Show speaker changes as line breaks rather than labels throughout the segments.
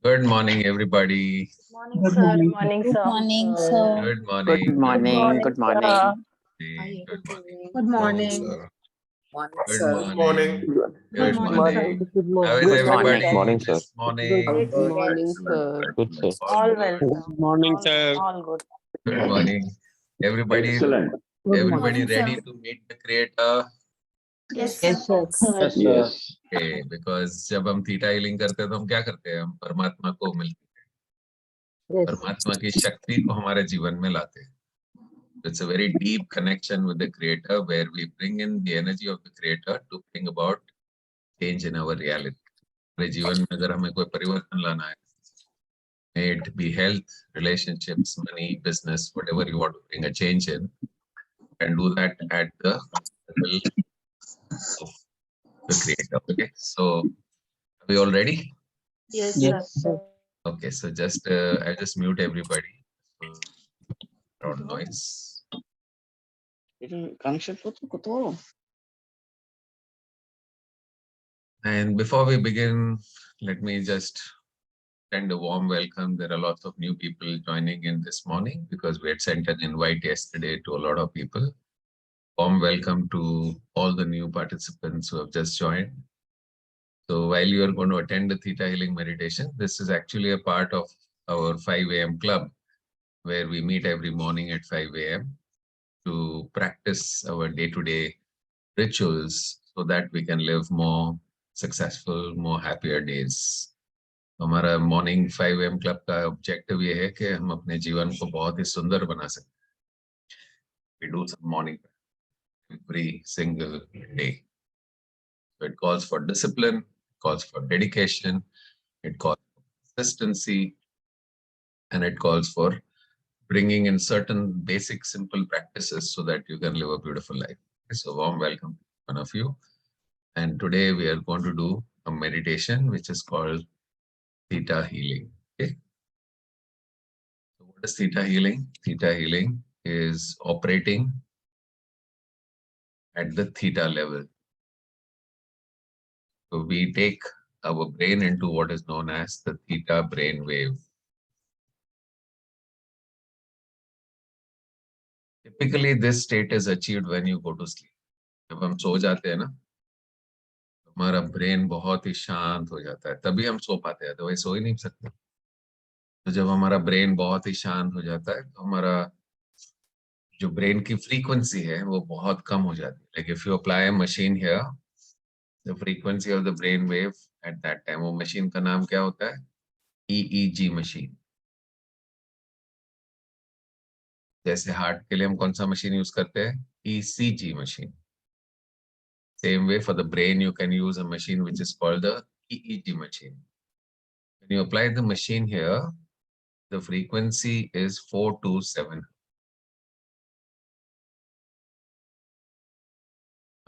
Good morning, everybody.
Morning,
Good
sir.
morning.
Morning,
Good
sir.
morning, sir.
Good
Good
morning. Good
morning.
morning.
Good morning.
Good morning.
Good
Morning,
morning.
sir.
Morning,
Good
sir.
Good morning.
morning.
Good
Good
Good
morning,
morning.
sir.
morning.
Good
How
morning.
is
Good morning.
everybody
Morning, sir.
this morning?
All
Great,
good.
great.
Morning, sir.
Good.
Good, sir.
All
All
good.
well, sir.
Good morning,
All well.
sir.
All good.
Good morning. Everybody,
Excellent.
Good morning.
everybody
Morning,
ready
sir.
to meet the creator?
Yes, sir.
Yes, sir.
Sir.
Yes, sir.
Yes.
Okay, because जब हम theta healing करते हैं तो हम क्या करते हैं? हम परमात्मा को मिलते हैं,
Yes.
परमात्मा की शक्ति को हमारे जीवन में लाते हैं. It's a very deep connection with the creator where we bring in the energy of the creator to bring about change in our reality. हमारे जीवन में अगर हमें कोई परिवर्तन लाना है, may it be health, relationships, money, business, whatever you want to bring a change in, and do that at the level of the creator. Okay, so are we all ready?
Yes, sir.
Yes, sir.
Okay, so just I'll just mute everybody. Background noise. And before we begin, let me just send a warm welcome. There are lots of new people joining in this morning because we had sent an invite yesterday to a lot of people. Warm welcome to all the new participants who have just joined. So while you are going to attend the Theta Healing Meditation, this is actually a part of our 5 a.m. club where we meet every morning at 5 a.m. to practice our day-to-day rituals so that we can live more successful, more happier days. हमारा morning 5 AM club का objective ये है कि हम अपने जीवन को बहुत ही सुंदर बना सकते हैं. We do some morning every single day. So it calls for discipline, it calls for dedication, it calls for consistency, and it calls for bringing in certain basic simple practices so that you can live a beautiful life. So warm welcome to one of you. And today we are going to do a meditation which is called Theta Healing. Okay. So what is Theta Healing? Theta Healing is operating at the theta level. So we take our brain into what is known as the theta brain wave. Typically, this state is achieved when you go to sleep. जब हम सो जाते हैं ना, हमारा brain बहुत ही शांत हो जाता है, तभी हम सो पाते हैं, तो वही सो ही नहीं सकते. तो जब हमारा ब्रेन बहुत ही शांत हो जाता है, तो हमारा जो ब्रेन की फ्रीक्वेंसी है वो बहुत कम हो जाती है. Like if you apply a machine here, the frequency of the brain wave at that time, वो मशीन का नाम क्या होता है? EEG machine. जैसे हार्ट के लिए हम कौन सा मशीन यूज करते हैं? ECG machine. Same way for the brain, you can use a machine which is called the EEG machine. When you apply the machine here, the frequency is 427.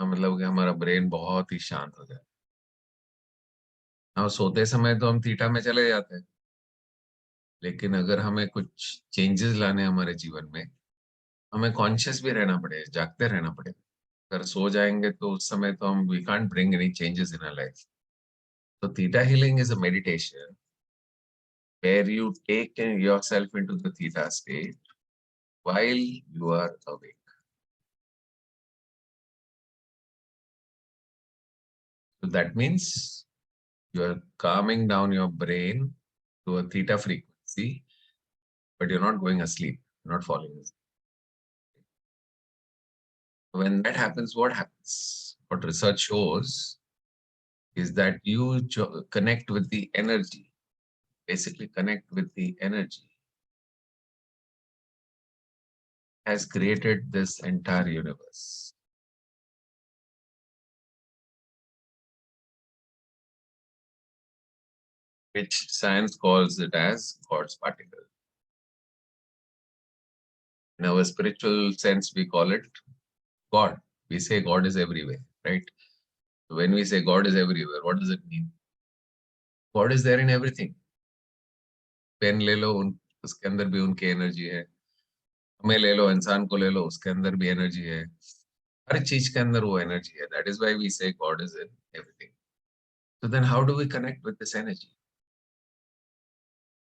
मतलब कि हमारा ब्रेन बहुत ही शांत हो जाए. हाँ, सोते समय तो हम थीटा में चले जाते हैं, लेकिन अगर हमें कुछ चेंजेस लाने हमारे जीवन में, हमें कॉन्शियस भी रहना पड़ेगा, जागते रहना पड़ेगा. अगर सो जाएंगे तो उस समय तो हम we can't bring any changes in our life. So theta healing is a meditation where you take yourself into the theta state while you are awake. So that means you are calming down your brain to a theta frequency, but you're not going asleep, you're not falling asleep. When that happens, what happens? What research shows is that you connect with the energy, basically connect with the energy has created this entire universe. Which science calls it as God's particle. In our spiritual sense, we call it God. We say God is everywhere, right? So when we say God is everywhere, what does it mean? God is there in everything. Pen ले लो, उसके अंदर भी उनकी energy है. हमें ले लो, इंसान को ले लो, उसके अंदर भी एनर्जी है. हर चीज के अंदर वो एनर्जी है. That is why we say God is in everything. So then how do we connect with this energy?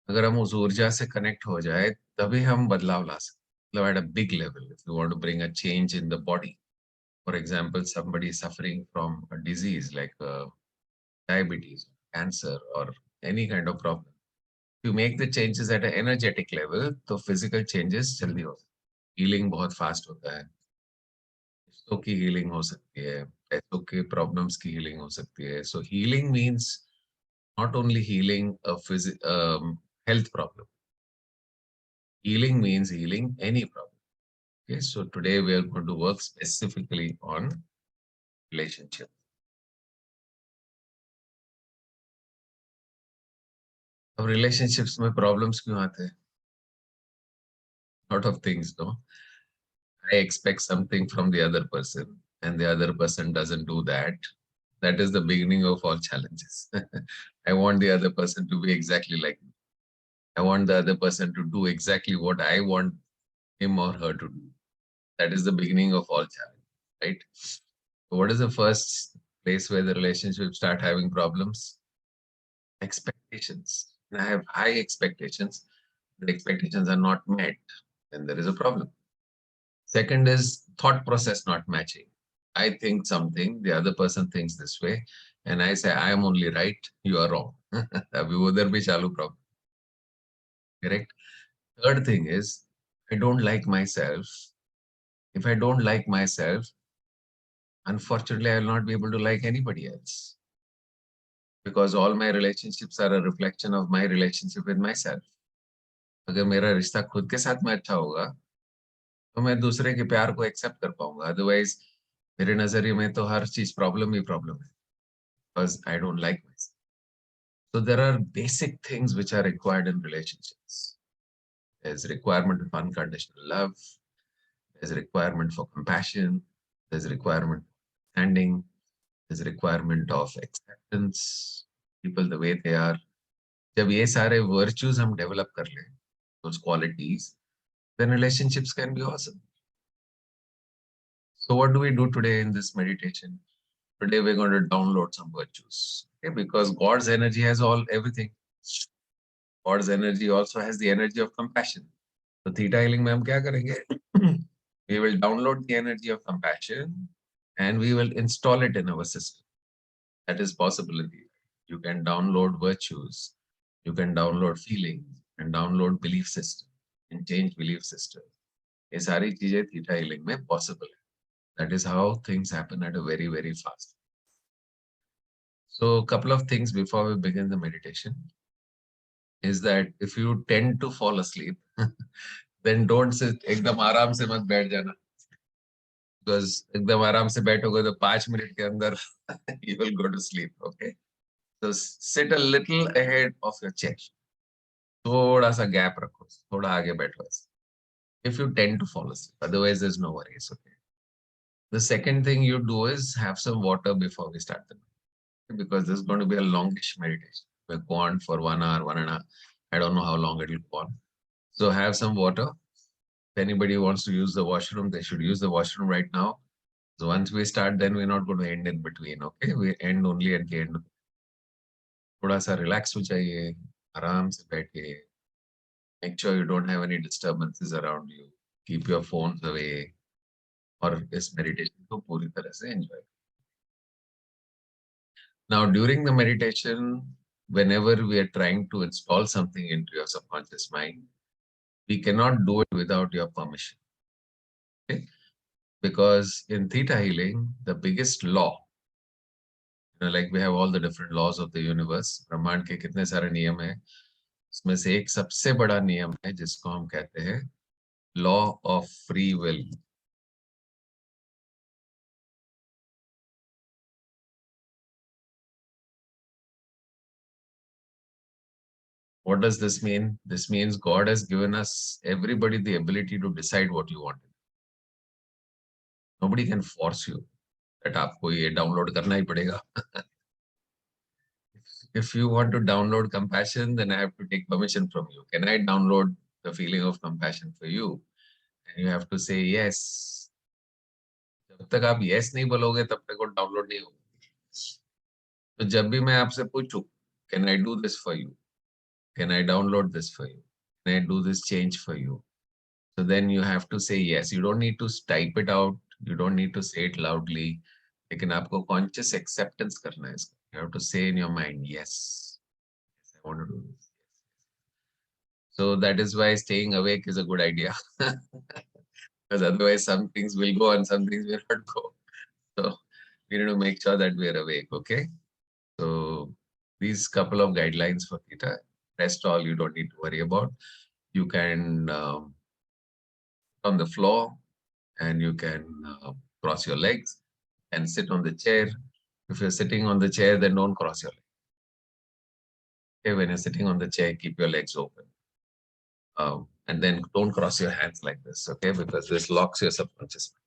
अगर हम उस ऊर्जा से कनेक्ट हो जाए तभी हम बदलाव ला सकते, मतलब at a big level. If you want to bring a change in the body, for example, somebody suffering from a disease like diabetes, cancer, or any kind of problem, if you make the changes at an energetic level, तो physical changes जल्दी होते हैं, healing बहुत fast होता है, रिश्तों की healing हो सकती है, पैसों के problems की healing हो सकती है. So healing means not only healing a health problem. Healing means healing any problem. Okay, so today we are going to work specifically on relationship. अब relationships में problems क्यों आते हैं? Lot of things, no? I expect something from the other person and the other person doesn't do that. That is the beginning of all challenges. I want the other person to be exactly like me. I want the other person to do exactly what I want him or her to do. That is the beginning of all challenge, right? So what is the first place where the relationships start having problems? Expectations. I have high expectations. The expectations are not met, then there is a problem. Second is thought process not matching. I think something, the other person thinks this way, and I say I am only right, you are wrong. अभी उधर भी चालू problem. Correct. Third thing is I don't like myself. If I don't like myself, unfortunately, I will not be able to like anybody else. Because all my relationships are a reflection of my relationship with myself. अगर मेरा रिश्ता खुद के साथ में अच्छा होगा तो मैं दूसरे के प्यार को एक्सेप्ट कर पाऊंगा. अदरवाइज मेरे नजरिए में तो हर चीज प्रॉब्लम ही प्रॉब्लम है, because I don't like myself. So there are basic things which are required in relationships. There's requirement of unconditional love. There's requirement for compassion. There's requirement for understanding. There's requirement of acceptance. People the way they are. जब ये सारे virtues हम develop कर लें, those qualities, then relationships can be awesome. So what do we do today in this meditation? Today we're going to download some virtues. Okay? Because God's energy has everything. God's energy also has the energy of compassion. So theta healing में हम क्या करेंगे? We will download the energy of compassion and we will install it in our system. That is possibility. You can download virtues, you can download feelings, and download belief system, and change belief system. ये सारी चीजें theta healing में possible है. That is how things happen at a very, very fast. So a couple of things before we begin the meditation is that if you tend to fall asleep, then don't sit एकदम आराम से मत बैठ जाना. Because एकदम आराम से बैठोगे तो 5 मिनट के अंदर you will go to sleep. Okay. So sit a little ahead of your chair. थोड़ा सा गैप रखो, थोड़ा आगे बैठो. If you tend to fall asleep, otherwise there's no worries. Okay. The second thing you do is have some water before we start the meditation, because this is going to be a longish meditation. We'll go on for 1 hour, 1.5. I don't know how long it will go on. So have some water. If anybody wants to use the washroom, they should use the washroom right now. So once we start, then we're not going to end in between. Okay, we end only at the end. थोड़ा सा relax हो जाइए, आराम से बैठिए. Make sure you don't have any disturbances around you. Keep your phones away. और इस meditation को पूरी तरह से enjoy. Now, during the meditation, whenever we are trying to install something into your subconscious mind, we cannot do it without your permission. Okay? Because in theta healing, the biggest law, like we have all the different laws of the universe, ब्रह्मांड के कितने सारे नियम हैं, उसमें से एक सबसे बड़ा नियम है जिसको हम कहते हैं law of free will. What does this mean? This means God has given us, everybody, the ability to decide what you want. Nobody can force you that आपको ये download करना ही पड़ेगा. If you want to download compassion, then I have to take permission from you. Can I download the feeling of compassion for you? And you have to say yes. जब तक आप yes नहीं बोलोगे तब तक वो download नहीं होगा. तो जब भी मैं आपसे पूछूं, can I do this for you? Can I download this for you? Can I do this change for you? So then you have to say yes. You don't need to type it out. You don't need to say it loudly. लेकिन आपको conscious acceptance करना है इसका. You have to say in your mind, yes, yes, I want to do this. So that is why staying awake is a good idea. Because otherwise some things will go and some things will not go. So we need to make sure that we are awake, okay? So these couple of guidelines for theta. Rest all you don't need to worry about. You can on the floor and you can cross your legs and sit on the chair. If you're sitting on the chair, then don't cross your legs. Okay, when you're sitting on the chair, keep your legs open. And then don't cross your hands like this, okay? Because this locks your subconscious mind.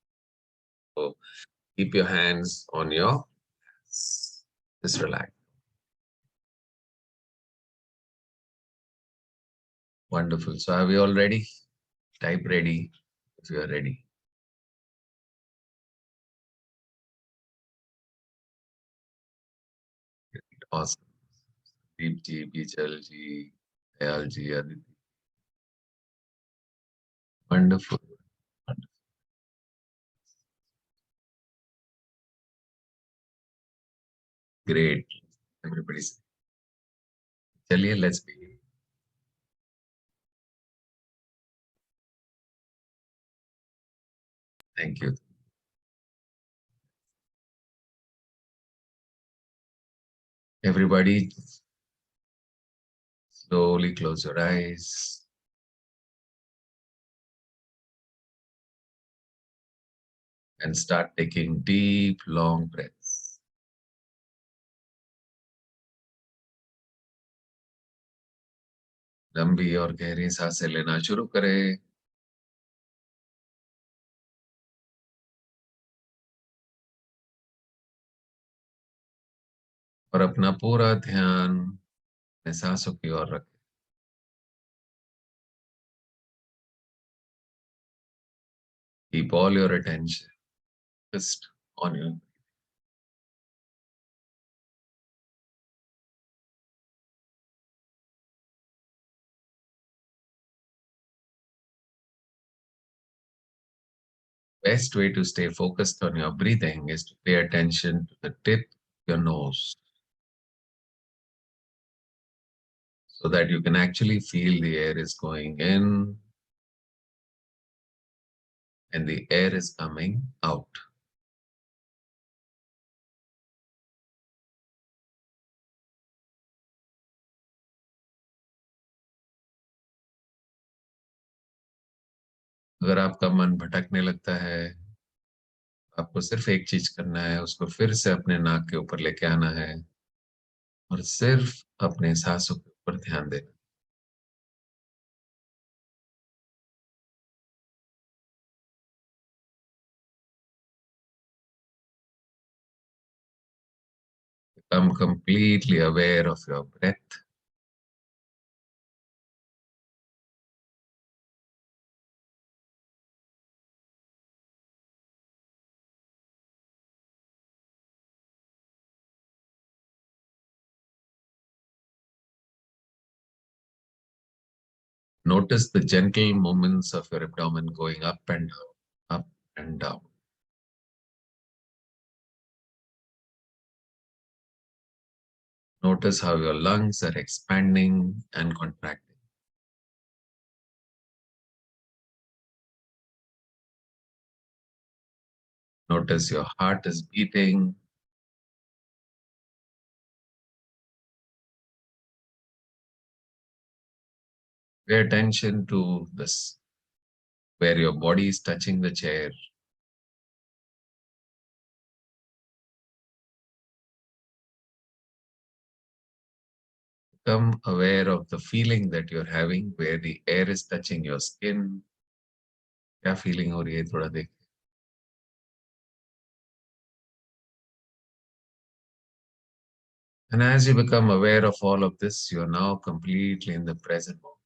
So keep your hands on your hands. Just relax. Wonderful. So are we all ready? Type ready if you are ready. Awesome. Deep G, Bichal G, Dayal G, Aditi. Wonderful. Wonderful. Great. Everybody say, चलिए, let's begin. Thank you. Everybody, slowly close your eyes. And start taking deep, long breaths. लंबी और गहरी सांसें लेना शुरू करें. और अपना पूरा ध्यान अपने सांसों की ओर रखें. Keep all your attention just on your. Best way to stay focused on your breathing is to pay attention to the tip of your nose, so that you can actually feel the air is going in and the air is coming out. अगर आपका मन भटकने लगता है, आपको सिर्फ एक चीज करना है, उसको फिर से अपने नाक के ऊपर लेके आना है और सिर्फ अपने सांसों के ऊपर ध्यान देना. Become completely aware of your breath. Notice the gentle movements of your abdomen going up and down, up and down. Notice how your lungs are expanding and contracting. Notice your heart is beating. Pay attention to this, where your body is touching the chair. Become aware of the feeling that you're having, where the air is touching your skin. क्या feeling हो रही है थोड़ा देख. And as you become aware of all of this, you're now completely in the present moment.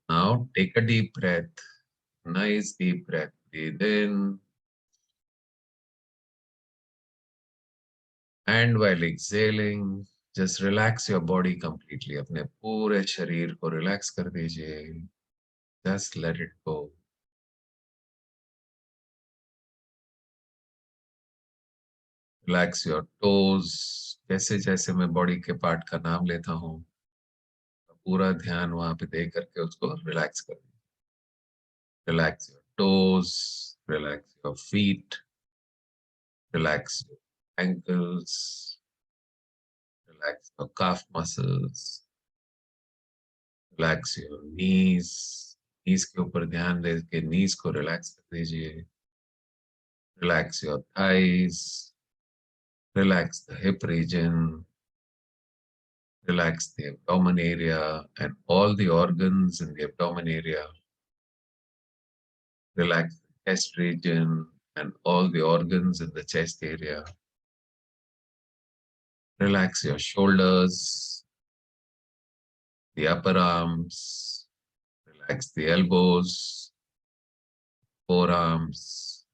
Now take a deep breath, nice deep breath. Breathe in. And while exhaling, just relax your body completely. अपने पूरे शरीर को relax कर दीजिए. Just let it go. Relax your toes. जैसे जैसे मैं body के पार्ट का नाम लेता हूँ, पूरा ध्यान वहां पे दे करके उसको रिलैक्स कर दीजिए. Relax your toes. Relax your feet. Relax your ankles. Relax your calf muscles. Relax your knees. Knees के ऊपर ध्यान दे के knees को relax कर दीजिए. Relax your thighs. Relax the hip region. Relax the abdomen area and all the organs in the abdomen area. Relax the chest region and all the organs in the chest area. Relax your shoulders, the upper arms. Relax the elbows, forearms.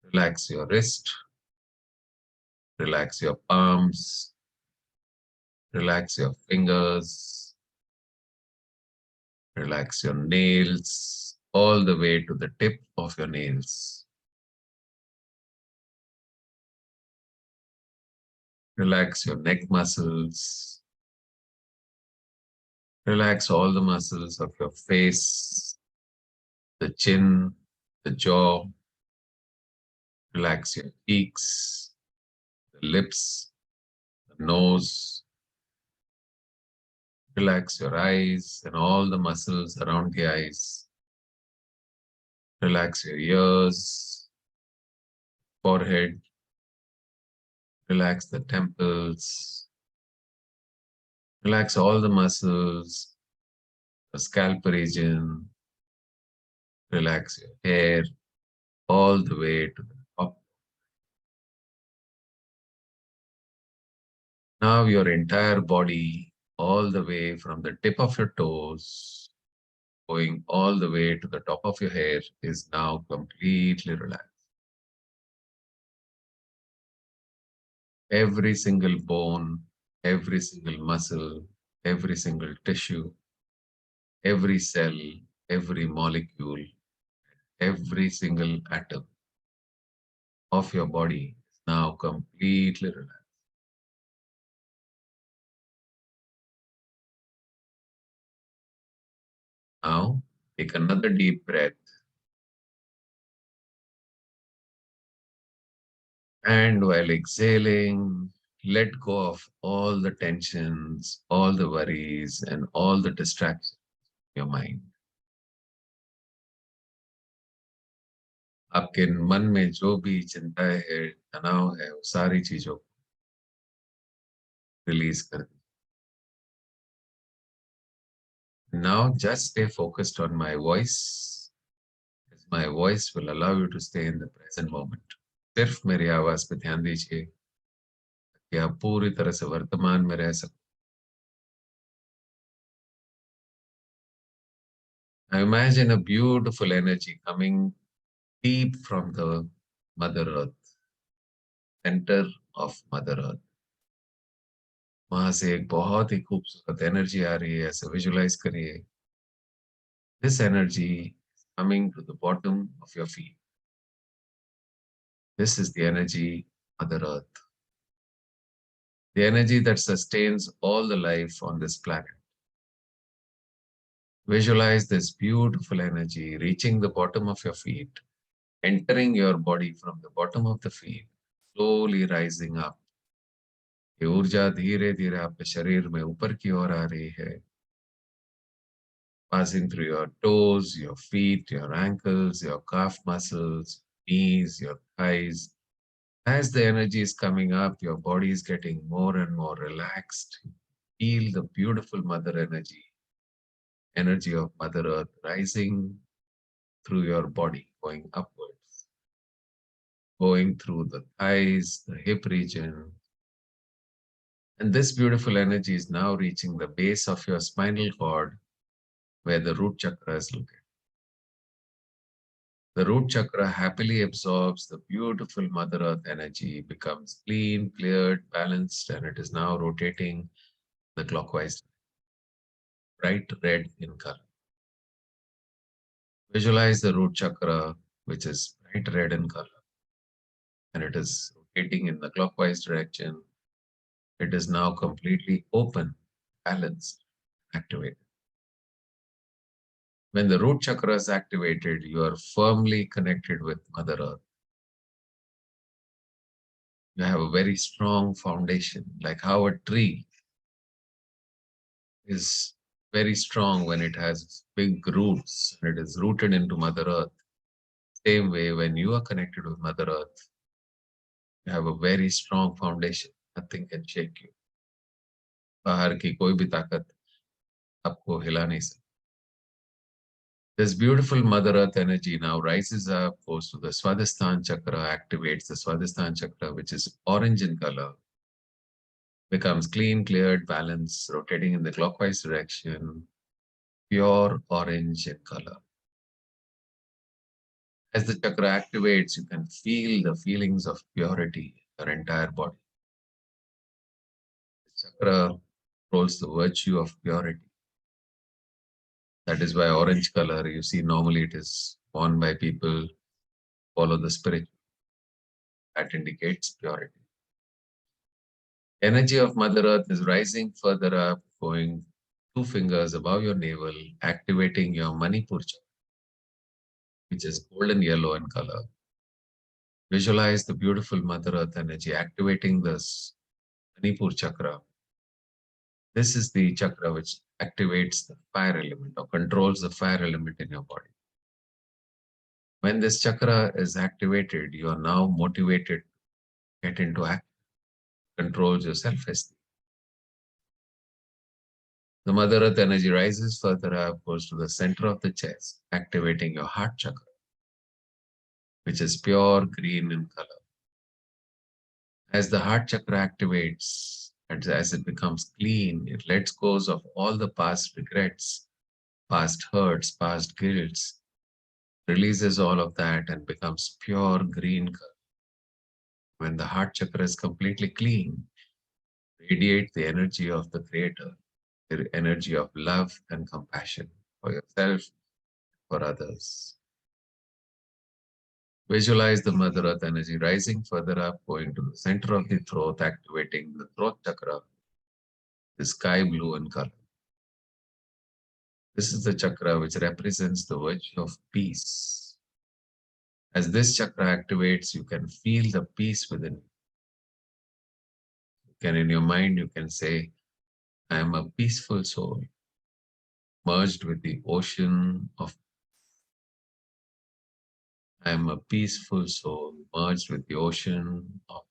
Relax your wrist. Relax your palms. Relax your fingers. Relax your nails all the way to the tip of your nails. Relax your neck muscles. Relax all the muscles of your face, the chin, the jaw. Relax your cheeks, the lips, the nose. Relax your eyes and all the muscles around the eyes. Relax your ears, forehead. Relax the temples. Relax all the muscles, the scalp region. Relax your hair all the way to the top. Now your entire body, all the way from the tip of your toes, going all the way to the top of your hair, is now completely relaxed. Every single bone, every single muscle, every single tissue, every cell, every molecule, every single atom of your body is now completely relaxed. Now, take another deep breath. And while exhaling, let go of all the tensions, all the worries, and all the distractions in your mind. आपके मन में जो भी चिंताएं है, तनाव है, वो सारी चीजों को रिलीज कर दीजिए. Now just stay focused on my voice, as my voice will allow you to stay in the present moment. सिर्फ मेरी आवाज पे ध्यान दीजिए कि आप पूरी तरह से वर्तमान में रह सकते. Now imagine a beautiful energy coming deep from the Mother Earth, center of Mother Earth. वहां से एक बहुत ही खूबसूरत एनर्जी आ रही है. ऐसे विजुलाइज करिए. This energy is coming to the bottom of your feet. This is the energy of Mother Earth, the energy that sustains all the life on this planet. Visualize this beautiful energy reaching the bottom of your feet, entering your body from the bottom of the feet, slowly rising up. ये ऊर्जा धीरे धीरे आपके शरीर में ऊपर की ओर आ रही है, passing through your toes, your feet, your ankles, your calf muscles, knees, your thighs. As the energy is coming up, your body is getting more and more relaxed. Feel the beautiful mother energy, energy of Mother Earth rising through your body, going upwards, going through the thighs, the hip region. And this beautiful energy is now reaching the base of your spinal cord, where the root chakra is located. The root chakra happily absorbs the beautiful Mother Earth energy, becomes clean, cleared, balanced, and it is now rotating the clockwise, bright red in color. Visualize the root chakra, which is bright red in color, and it is rotating in the clockwise direction. It is now completely open, balanced, activated. When the root chakra is activated, you are firmly connected with Mother Earth. You have a very strong foundation, like how a tree is very strong when it has big roots and it is rooted into Mother Earth. Same way, when you are connected with Mother Earth, you have a very strong foundation. Nothing can shake you. बाहर की कोई भी ताकत आपको हिला नहीं सकती. This beautiful Mother Earth energy now rises up, goes to the Swadhisthana chakra, activates the Swadhisthana chakra, which is orange in color, becomes clean, cleared, balanced, rotating in the clockwise direction, pure orange in color. As the chakra activates, you can feel the feelings of purity in your entire body. The chakra controls the virtue of purity. That is why orange color, you see, normally it is worn by people follow the spirit. That indicates purity. Energy of Mother Earth is rising further up, going 2 fingers above your navel, activating your Manipur chakra, which is golden yellow in color. Visualize the beautiful Mother Earth energy activating this Manipur chakra. This is the chakra which activates the fire element or controls the fire element in your body. When this chakra is activated, you are now motivated to get into action, controls your self-esteem. The Mother Earth energy rises further up, goes to the center of the chest, activating your heart chakra, which is pure green in color. As the heart chakra activates, and as it becomes clean, it lets go of all the past regrets, past hurts, past guilts, releases all of that and becomes pure green color. When the heart chakra is completely clean, radiate the energy of the Creator, the energy of love and compassion for yourself, for others. Visualize the Mother Earth energy rising further up, going to the center of the throat, activating the throat chakra, the sky blue in color. This is the chakra which represents the virtue of peace. As this chakra activates, you can feel the peace within you. In your mind, you can say, I am a peaceful soul, merged with the ocean of. I am a peaceful soul, merged with the ocean of.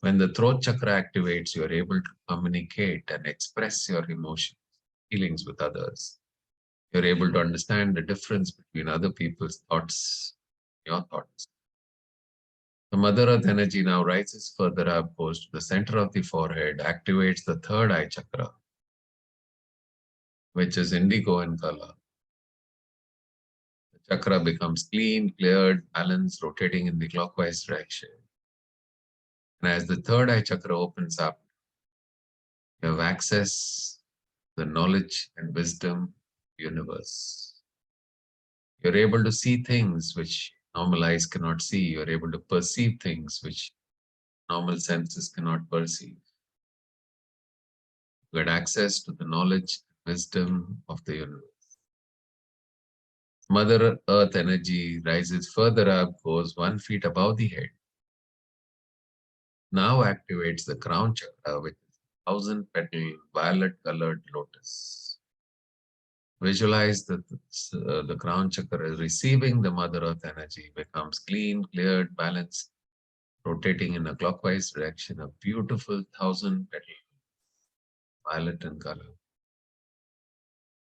When the throat chakra activates, you are able to communicate and express your emotions, feelings with others. You're able to understand the difference between other people's thoughts, your thoughts. The Mother Earth energy now rises further up, goes to the center of the forehead, activates the third eye chakra, which is indigo in color. The chakra becomes clean, cleared, balanced, rotating in the clockwise direction. And as the third eye chakra opens up, you have access to the knowledge and wisdom of the universe. You're able to see things which normal eyes cannot see. You're able to perceive things which normal senses cannot perceive. You get access to the knowledge and wisdom of the universe. Mother Earth energy rises further up, goes 1 feet above the head. Now activates the crown chakra, which is 1,000-petal violet-colored lotus. Visualize the crown chakra receiving the Mother Earth energy, becomes clean, cleared, balanced, rotating in a clockwise direction, a beautiful 1,000-petal violet in color.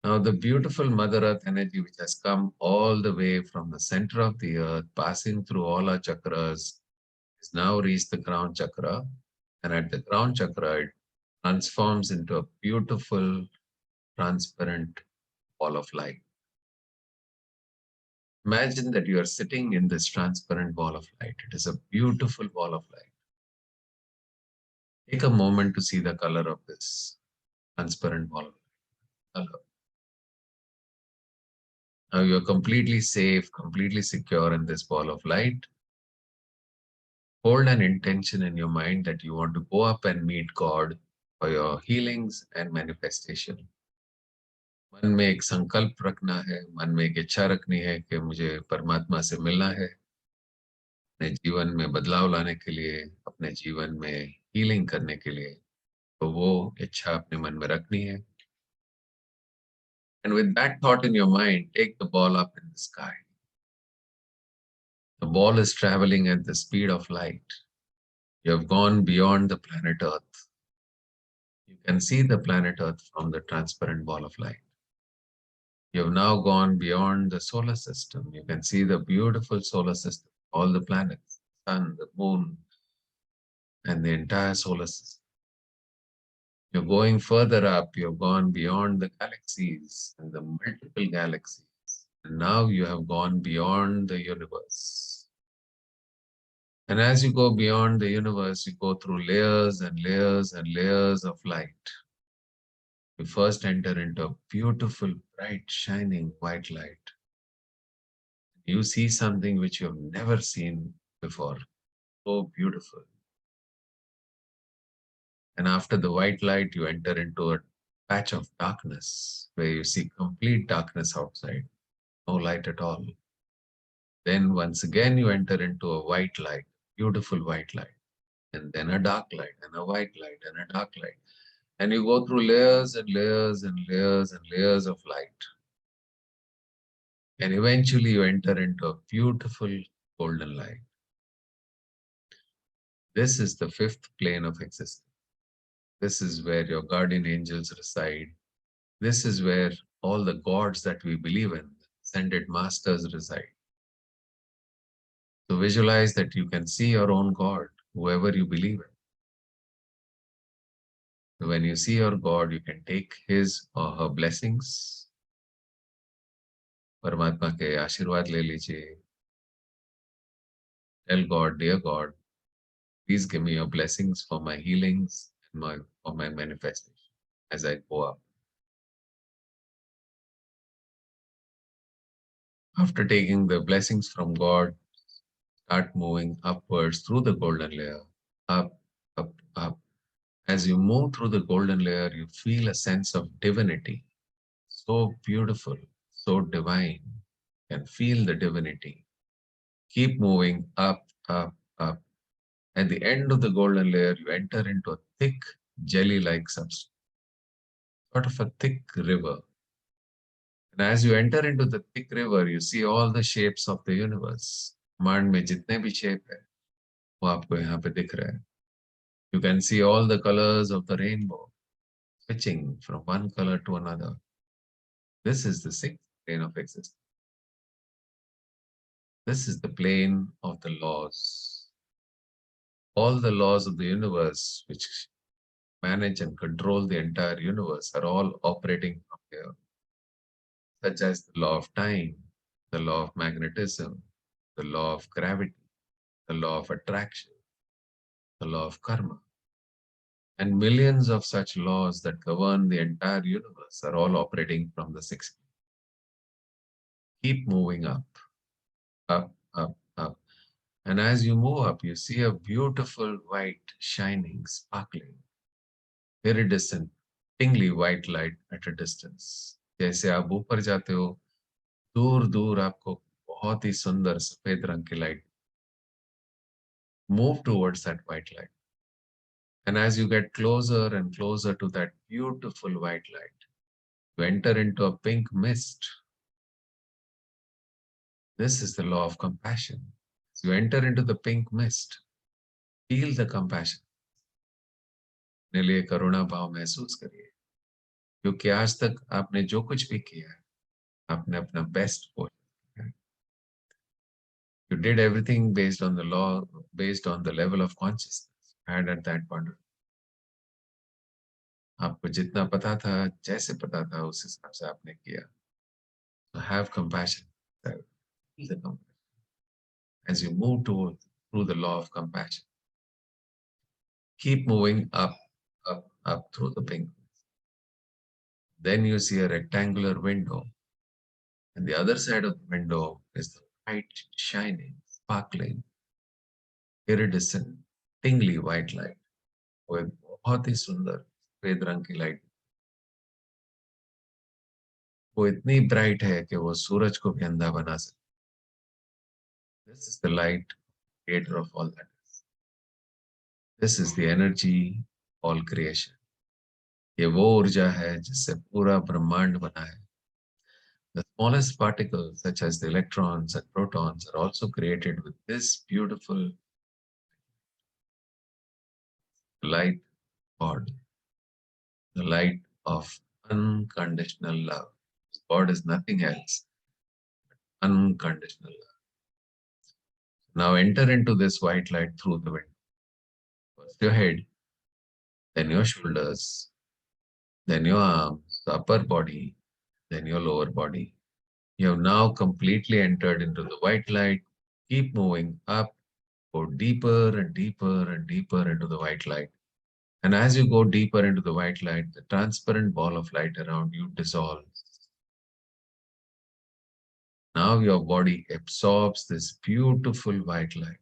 Now the beautiful Mother Earth energy which has come all the way from the center of the earth, passing through all our chakras, has now reached the crown chakra. And at the crown chakra, it transforms into a beautiful, transparent ball of light. Imagine that you are sitting in this transparent ball of light. It is a beautiful ball of light. Take a moment to see the color of this transparent ball of light. Color. Now you're completely safe, completely secure in this ball of light. Hold an intention in your mind that you want to go up and meet God for your healings and manifestation. मन में एक संकल्प रखना है, मन में एक इच्छा रखनी है कि मुझे परमात्मा से मिलना है, अपने जीवन में बदलाव लाने के लिए, अपने जीवन में हीलिंग करने के लिए, तो वो इच्छा अपने मन में रखनी है. And with that thought in your mind, take the ball up in the sky. The ball is traveling at the speed of light. You have gone beyond the planet Earth. You can see the planet Earth from the transparent ball of light. You have now gone beyond the solar system. You can see the beautiful solar system, all the planets, the sun, the moon, and the entire solar system. You're going further up. You've gone beyond the galaxies and the multiple galaxies. And now you have gone beyond the universe. And as you go beyond the universe, you go through layers and layers and layers of light. You first enter into a beautiful, bright, shining white light. You see something which you have never seen before. So beautiful. And after the white light, you enter into a patch of darkness where you see complete darkness outside, no light at all. Then once again, you enter into a white light, beautiful white light, and then a dark light, and a white light, and a dark light. And you go through layers and layers and layers and layers of light. And eventually you enter into a beautiful golden light. This is the fifth plane of existence. This is where your guardian angels reside. This is where all the gods that we believe in, ascended masters, reside. So visualize that you can see your own God, whoever you believe in. When you see your God, you can take his or her blessings. परमात्मा के आशीर्वाद ले लीजिए. Tell God, dear God, please give me your blessings for my healings and for my manifestation as I go up. After taking the blessings from God, start moving upwards through the golden layer, up, up, up. As you move through the golden layer, you feel a sense of divinity. So beautiful, so divine. You can feel the divinity. Keep moving up, up, up. At the end of the golden layer, you enter into a thick jelly-like substance, sort of a thick river. And as you enter into the thick river, you see all the shapes of the universe. ब्रह्मांड में जितने भी shape है, वो आपको यहाँ पे दिख रहा है. You can see all the colors of the rainbow, switching from one color to another. This is the sixth plane of existence. This is the plane of the laws. All the laws of the universe, which manage and control the entire universe, are all operating from here, such as the law of time, the law of magnetism, the law of gravity, the law of attraction, the law of karma. And millions of such laws that govern the entire universe are all operating from the sixth. Keep moving up, up, up, up. And as you move up, you see a beautiful white, shining, sparkling, iridescent, tingly white light at a distance. जैसे आप ऊपर जाते हो, दूर दूर आपको बहुत ही सुंदर सफेद रंग की light. Move towards that white light. And as you get closer and closer to that beautiful white light, you enter into a pink mist. This is the law of compassion. As you enter into the pink mist, feel the compassion. अपने लिए करुणा भाव महसूस करिए, क्योंकि आज तक आपने जो कुछ भी किया है, आपने अपना बेस्ट किया है. You did everything based on the law, based on the level of consciousness you had at that point. आपको जितना पता था, जैसे पता था, उस हिसाब से आपने किया. So have compassion. Feel the compassion. As you move through the law of compassion, keep moving up, up, up through the pink. Then you see a rectangular window, and the other side of the window is the bright, shining, sparkling, iridescent, tingly white light. वो एक बहुत ही सुंदर सफेद रंग की light, वो इतनी bright है कि वो सूरज को भी अंधा बना सकती. This is the light, creator of all that is. This is the energy, all creation. ये वो ऊर्जा है जिससे पूरा ब्रह्मांड बना है. The smallest particles, such as the electrons and protons, are also created with this beautiful light God, the light of unconditional love. God is nothing else but unconditional love. Now enter into this white light through the window. First your head, then your shoulders, then your arms, the upper body, then your lower body. You have now completely entered into the white light. Keep moving up, go deeper and deeper and deeper into the white light. And as you go deeper into the white light, the transparent ball of light around you dissolves. Now your body absorbs this beautiful white light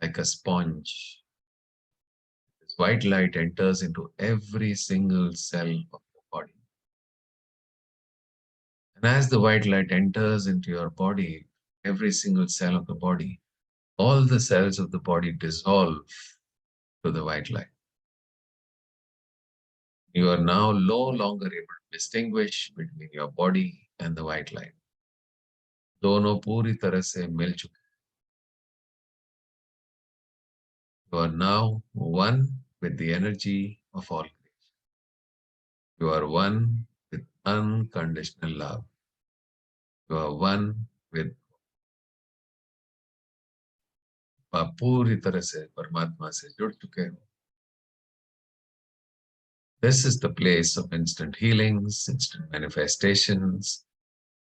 like a sponge. This white light enters into every single cell of your body. And as the white light enters into your body, every single cell of the body, all the cells of the body dissolve to the white light. You are now no longer able to distinguish between your body and the white light. दोनों पूरी तरह से मिल चुके. You are now one with the energy of all creation. You are one with unconditional love. You are one with आप पूरी तरह से परमात्मा से जुड़ चुके हो. This is the place of instant healings, instant manifestations,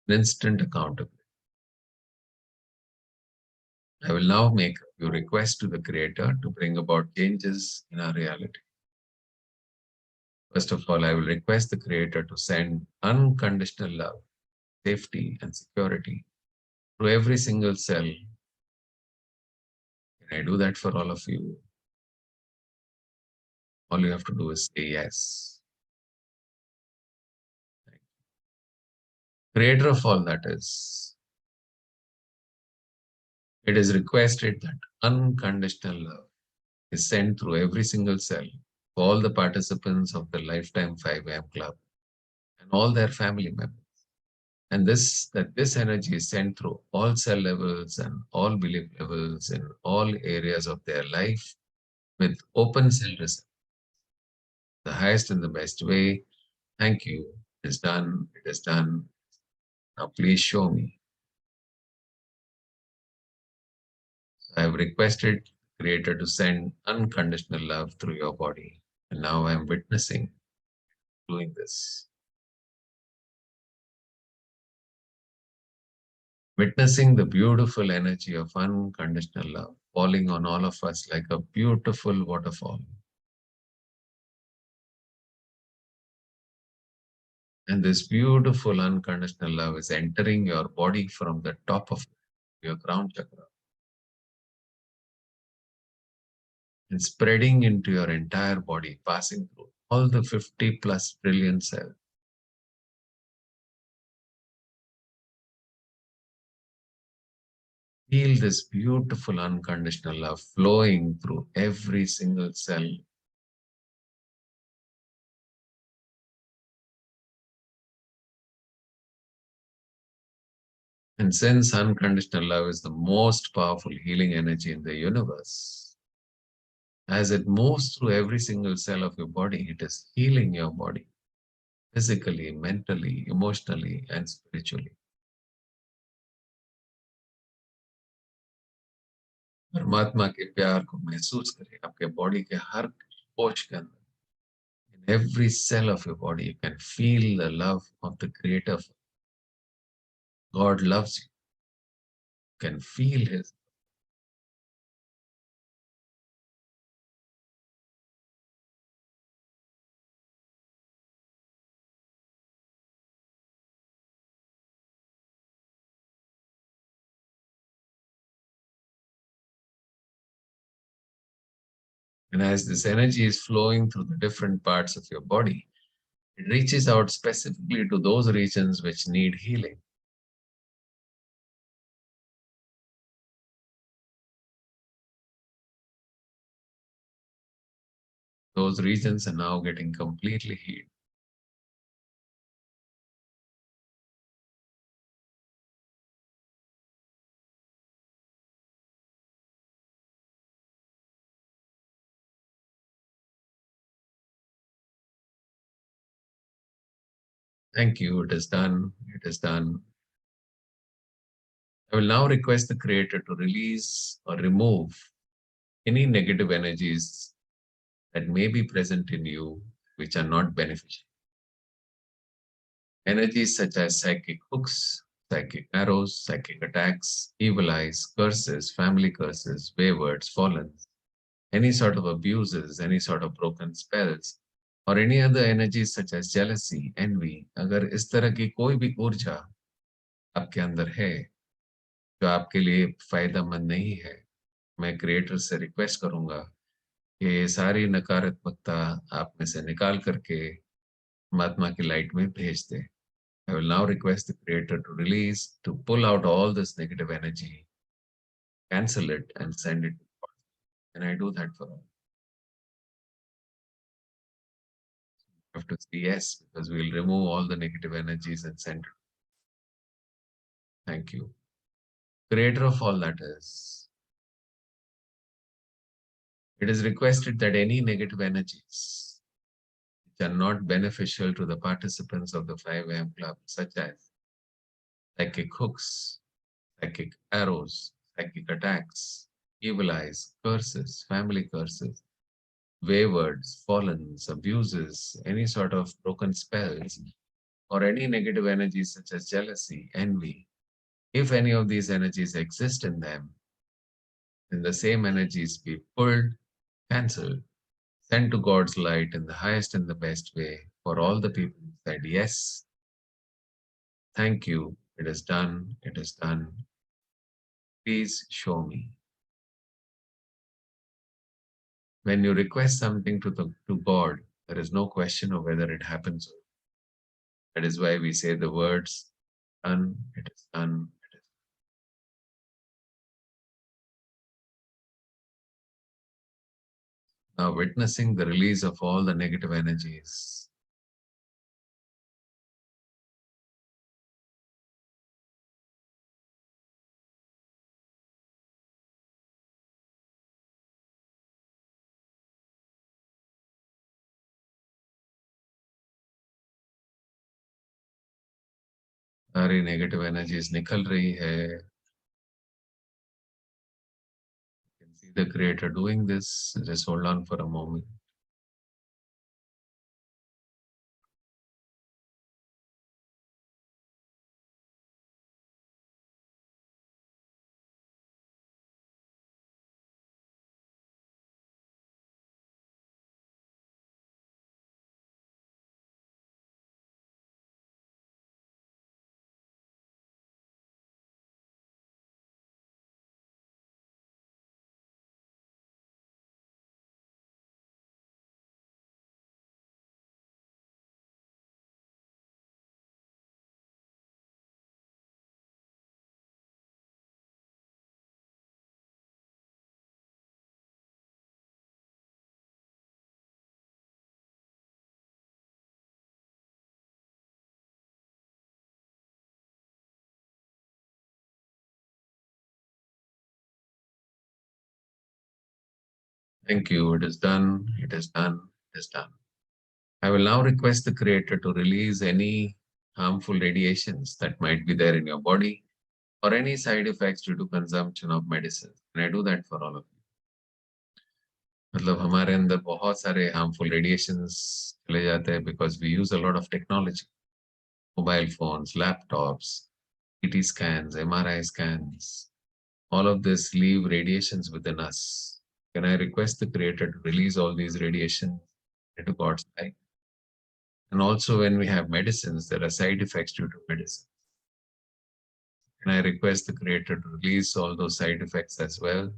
instant accountability. I will now make a few requests to the Creator to bring about changes in our reality. First of all, I will request the Creator to send unconditional love, safety, and security to every single cell. Can I do that for all of you? All you have to do is say yes. Creator of all that is, it is requested that unconditional love is sent through every single cell to all the participants of the Lifetime 5am Club and all their family members. And this energy is sent through all cell levels and all belief levels in all areas of their life with open cell reception. The highest and the best way. Thank you. It is done. It is done. Now please show me. I have requested the Creator to send unconditional love through your body. And now I am witnessing doing this. Witnessing the beautiful energy of unconditional love falling on all of us like a beautiful waterfall. And this beautiful unconditional love is entering your body from the top of your crown chakra and spreading into your entire body, passing through all the 50 plus trillion cells. Feel this beautiful unconditional love flowing through every single cell. And since unconditional love is the most powerful healing energy in the universe, as it moves through every single cell of your body, it is healing your body physically, mentally, emotionally, and spiritually. परमात्मा के प्यार को महसूस करें आपके body के हर कोश के अंदर. In every cell of your body, you can feel the love of the Creator. God loves you. can feel his. And as this energy is flowing through the different parts of your body, it reaches out specifically to those regions which need healing. Those regions are now getting completely healed. Thank you. It is done. It is done. I will now request the Creator to release or remove any negative energies that may be present in you which are not beneficial. Energies such as psychic hooks, psychic arrows, psychic attacks, evil eyes, curses, family curses, waywards, fallen, any sort of abuses, any sort of broken spells, or any other energies such as jealousy, envy, अगर इस तरह की कोई भी ऊर्जा आपके अंदर है जो आपके लिए फायदेमंद नहीं है, मैं क्रिएटर से रिक्वेस्ट करूंगा कि ये सारी नकारात्मकता आप में से निकाल करके परमात्मा की लाइट में भेज दे. I will now request the Creator to release, to pull out all this negative energy, cancel it, and send it. And I do that for all. You have to say yes, because we'll remove all the negative energies and send it. Thank you. Creator of all that is, it is requested that any negative energies which are not beneficial to the participants of the 5 AM Club, such as psychic hooks, psychic arrows, psychic attacks, evil eyes, curses, family curses, waywards, fallens, abuses, any sort of broken spells, or any negative energies such as jealousy, envy, if any of these energies exist in them, then the same energies be pulled, cancelled, sent to God's light in the highest and the best way for all the people who said yes. Thank you. It is done. It is done. Please show me. When you request something to God, there is no question of whether it happens or not. That is why we say the words, done, it is done, it is. Now witnessing the release of all the negative energies. सारी negative energies निकल रही है. You can see the Creator doing this. Just hold on for a moment. Thank you. It is done. It is done. It is done. I will now request the Creator to release any harmful radiations that might be there in your body or any side effects due to consumption of medicine. And I do that for all of you. मतलब हमारे अंदर बहुत सारे harmful radiations चले जाते हैं because we use a lot of technology, mobile phones, laptops, CT scans, MRI scans, all of this leave radiations within us. Can I request the Creator to release all these radiations into God's light? And also, when we have medicines, there are side effects due to medicine. Can I request the Creator to release all those side effects as well?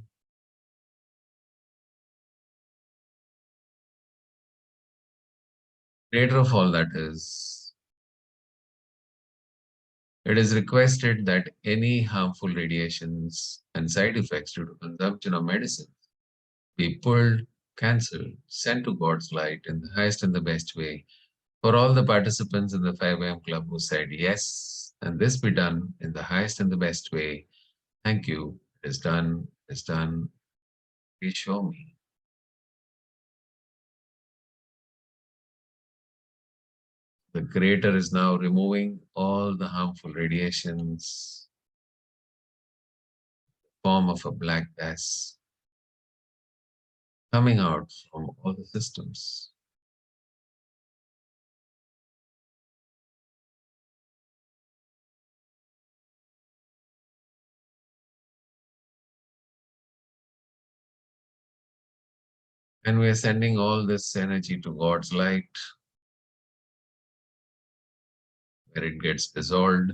Creator of all that is, it is requested that any harmful radiations and side effects due to consumption of medicine be pulled, cancelled, sent to God's light in the highest and the best way. For all the participants in the 5 a.m. club who said yes, and this be done in the highest and the best way. Thank you. It is done. It is done. Please show me. The Creator is now removing all the harmful radiations, form of a black gas coming out from all the systems. And we are sending all this energy to God's light, where it gets dissolved.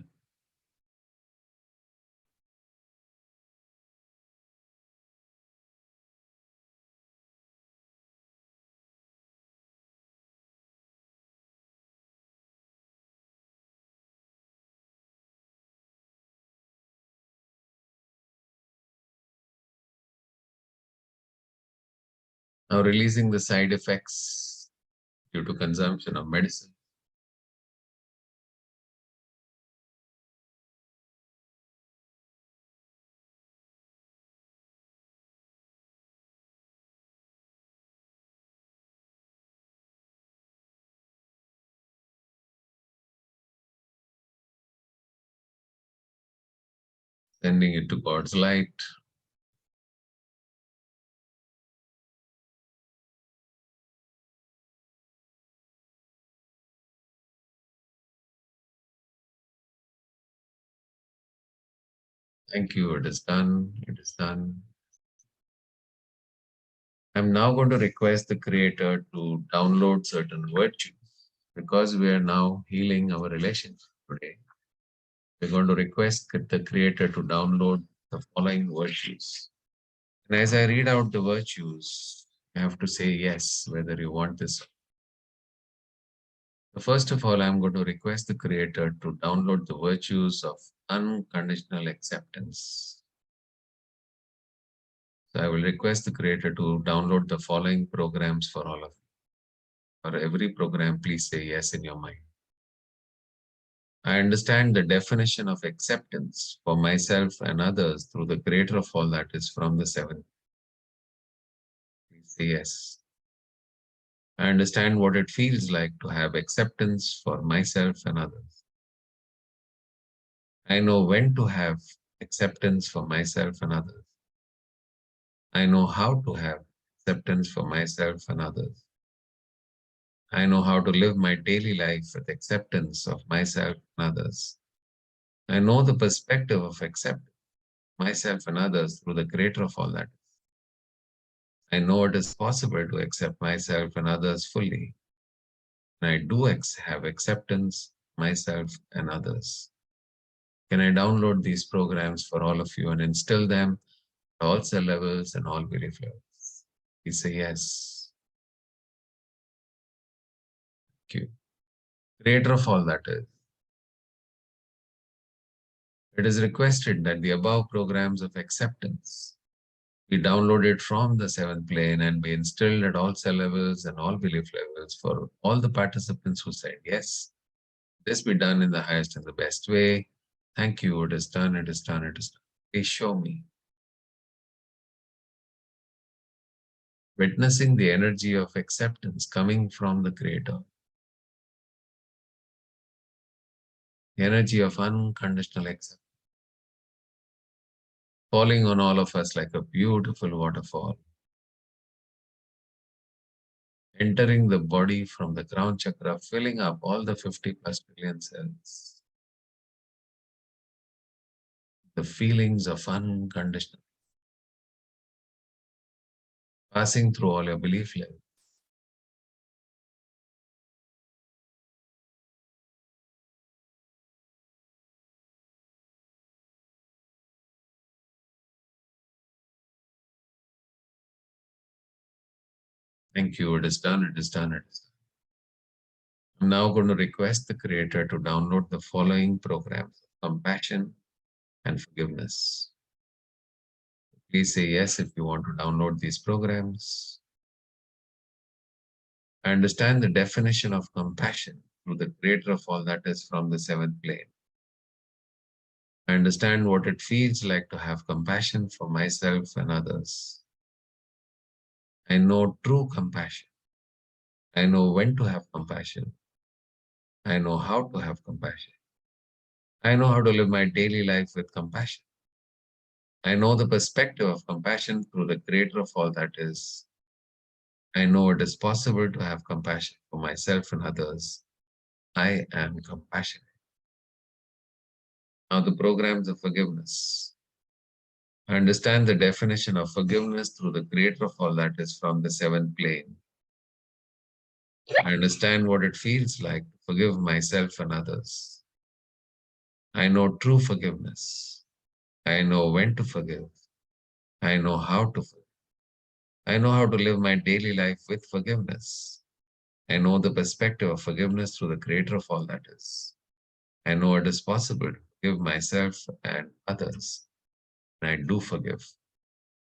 Now releasing the side effects due to consumption of medicine. Sending it to God's light. Thank you. It is done. It is done. I'm now going to request the Creator to download certain virtues because we are now healing our relationship today. We're going to request the Creator to download the following virtues. And as I read out the virtues, you have to say yes, whether you want this. First of all, I'm going to request the Creator to download the virtues of unconditional acceptance. So I will request the Creator to download the following programs for all of you. For every program, please say yes in your mind. I understand the definition of acceptance for myself and others through the Creator of all that is from the seventh. Please say yes. I understand what it feels like to have acceptance for myself and others. I know when to have acceptance for myself and others. I know how to have acceptance for myself and others. I know how to live my daily life with acceptance of myself and others. I know the perspective of accepting myself and others through the Creator of all that. I know it is possible to accept myself and others fully. And I do have acceptance, myself and others. Can I download these programs for all of you and instill them at all cell levels and all belief levels? Please say yes. Thank you. Creator of all that is. It is requested that the above programs of acceptance be downloaded from the seventh plane and be instilled at all cell levels and all belief levels for all the participants who said yes. This be done in the highest and the best way. Thank you. It is done. It is done. It is done. Please show me. Witnessing the energy of acceptance coming from the Creator. The energy of unconditional acceptance. Falling on all of us like a beautiful waterfall. Entering the body from the crown chakra, filling up all the 50+ billion cells. the feelings of unconditional, passing through all your belief levels. Thank you. It is done. It is done. It is done. I'm now going to request the Creator to download the following programs of compassion and forgiveness. Please say yes if you want to download these programs. I understand the definition of compassion through the Creator of all that is from the seventh plane. I understand what it feels like to have compassion for myself and others. I know true compassion. I know when to have compassion. I know how to have compassion. I know how to live my daily life with compassion. I know the perspective of compassion through the Creator of all that is. I know it is possible to have compassion for myself and others. I am compassionate. Now the programs of forgiveness. I understand the definition of forgiveness through the Creator of all that is from the seventh plane. I understand what it feels like to forgive myself and others. I know true forgiveness. I know when to forgive. I know how to forgive. I know how to live my daily life with forgiveness. I know the perspective of forgiveness through the Creator of all that is. I know it is possible to forgive myself and others. And I do forgive.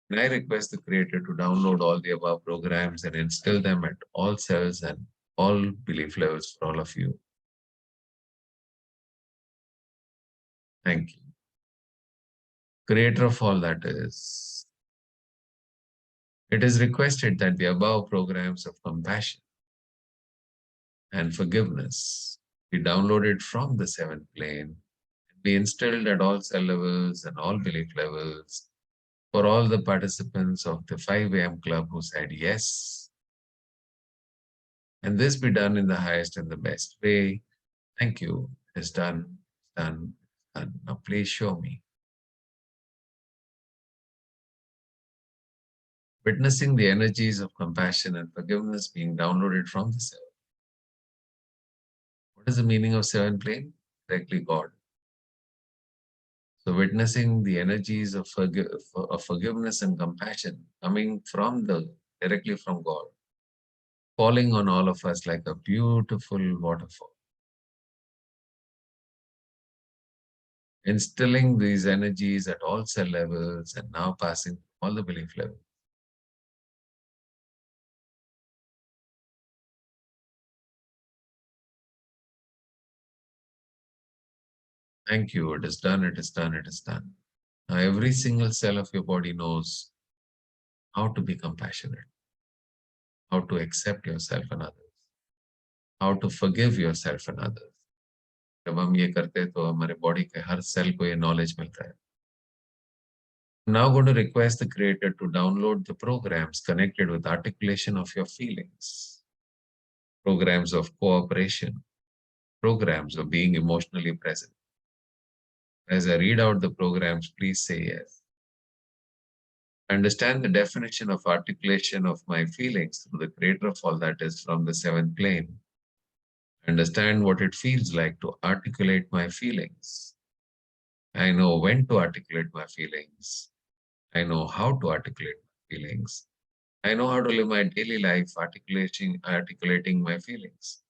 And I request the Creator to download all the above programs and instill them at all cells and all belief levels for all of you. Thank you. Creator of all that is. It is requested that the above programs of compassion and forgiveness be downloaded from the seventh plane and be instilled at all cell levels and all belief levels for all the participants of the 5 a.m. club who said yes. And this be done in the highest and the best way. Thank you. It's done, done, done. Now please show me. Witnessing the energies of compassion and forgiveness being downloaded from the seven. What is the meaning of seven plane? Directly God. So witnessing the energies of forgiveness and compassion coming from directly from God, falling on all of us like a beautiful waterfall. Instilling these energies at all cell levels and now passing all the belief levels. Thank you. It is done. It is done. It is done. Now every single cell of your body knows how to be compassionate, how to accept yourself and others, how to forgive yourself and others. जब हम ये करते हैं तो हमारे body के हर cell को ये नॉलेज मिलता है. I'm now going to request the Creator to download the programs connected with articulation of your feelings, programs of cooperation, programs of being emotionally present. As I read out the programs, please say yes. Understand the definition of articulation of my feelings through the Creator of all that is from the seventh plane. Understand what it feels like to articulate my feelings. I know when to articulate my feelings. I know how to articulate my feelings. I know how to live my daily life articulating my feelings.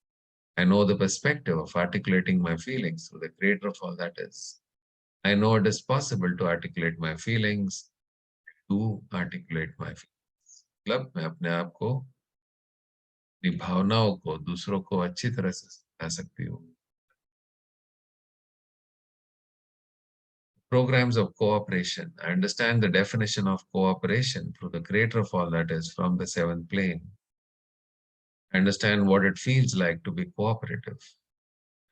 I know the perspective of articulating my feelings through the Creator of all that is. I know it is possible to articulate my feelings, to articulate my feelings. मतलब मैं अपने आप को, अपनी भावनाओं को दूसरों को अच्छी तरह से समझा सकती हूँ. Programs of cooperation. I understand the definition of cooperation through the Creator of all that is from the seventh plane. I understand what it feels like to be cooperative.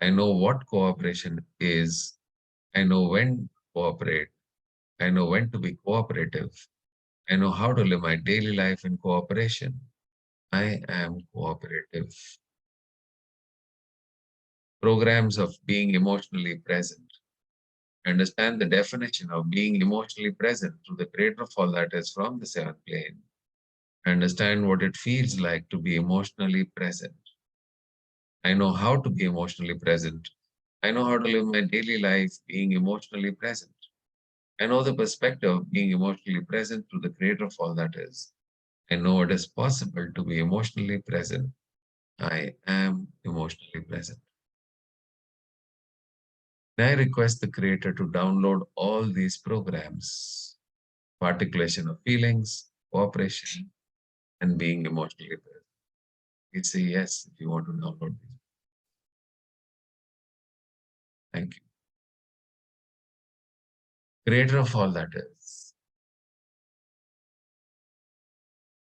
I know what cooperation is. I know when to cooperate. I know when to be cooperative. I know how to live my daily life in cooperation. I am cooperative. Programs of being emotionally present. Understand the definition of being emotionally present through the creator of all that is from the seventh plane. Understand what it feels like to be emotionally present. I know how to be emotionally present. I know how to live my daily life being emotionally present. I know the perspective of being emotionally present through the creator of all that is. I know it is possible to be emotionally present. I am emotionally present. And I request the creator to download all these programs, articulation of feelings, cooperation, and being emotionally present. Please say yes if you want to download these. Thank you. Creator of all that is.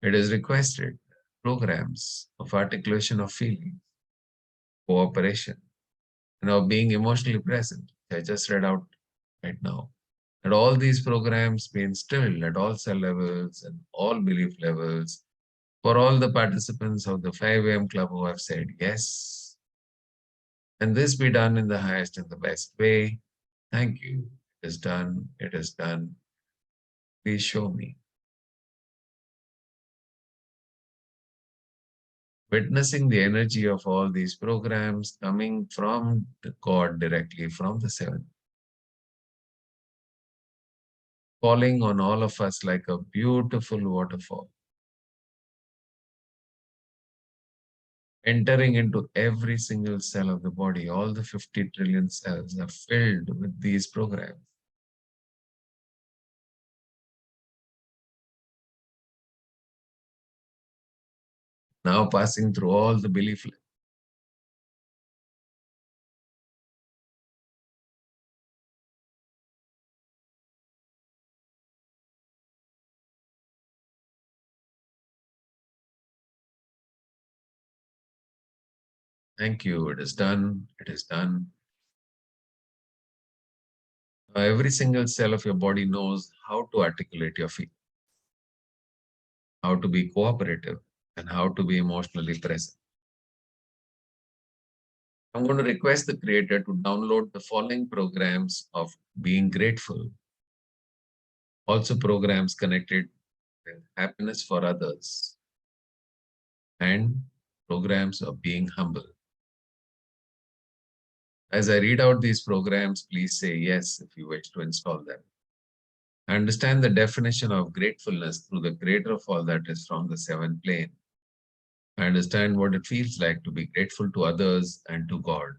It is requested programs of articulation of feelings, cooperation, and of being emotionally present. I just read out right now. That all these programs be instilled at all cell levels and all belief levels for all the participants of the 5 a.m. club who have said yes. And this be done in the highest and the best way. Thank you. It is done. It is done. Please show me. Witnessing the energy of all these programs coming from the God directly from the seven, falling on all of us like a beautiful waterfall, entering into every single cell of the body. All the 50 trillion cells are filled with these programs. Now passing through all the belief. Thank you. It is done. It is done. Now every single cell of your body knows how to articulate your feet, how to be cooperative, and how to be emotionally present. I'm going to request the creator to download the following programs of being grateful, also programs connected with happiness for others, and programs of being humble. As I read out these programs, please say yes if you wish to install them. Understand the definition of gratefulness through the creator of all that is from the seventh plane. I understand what it feels like to be grateful to others and to God.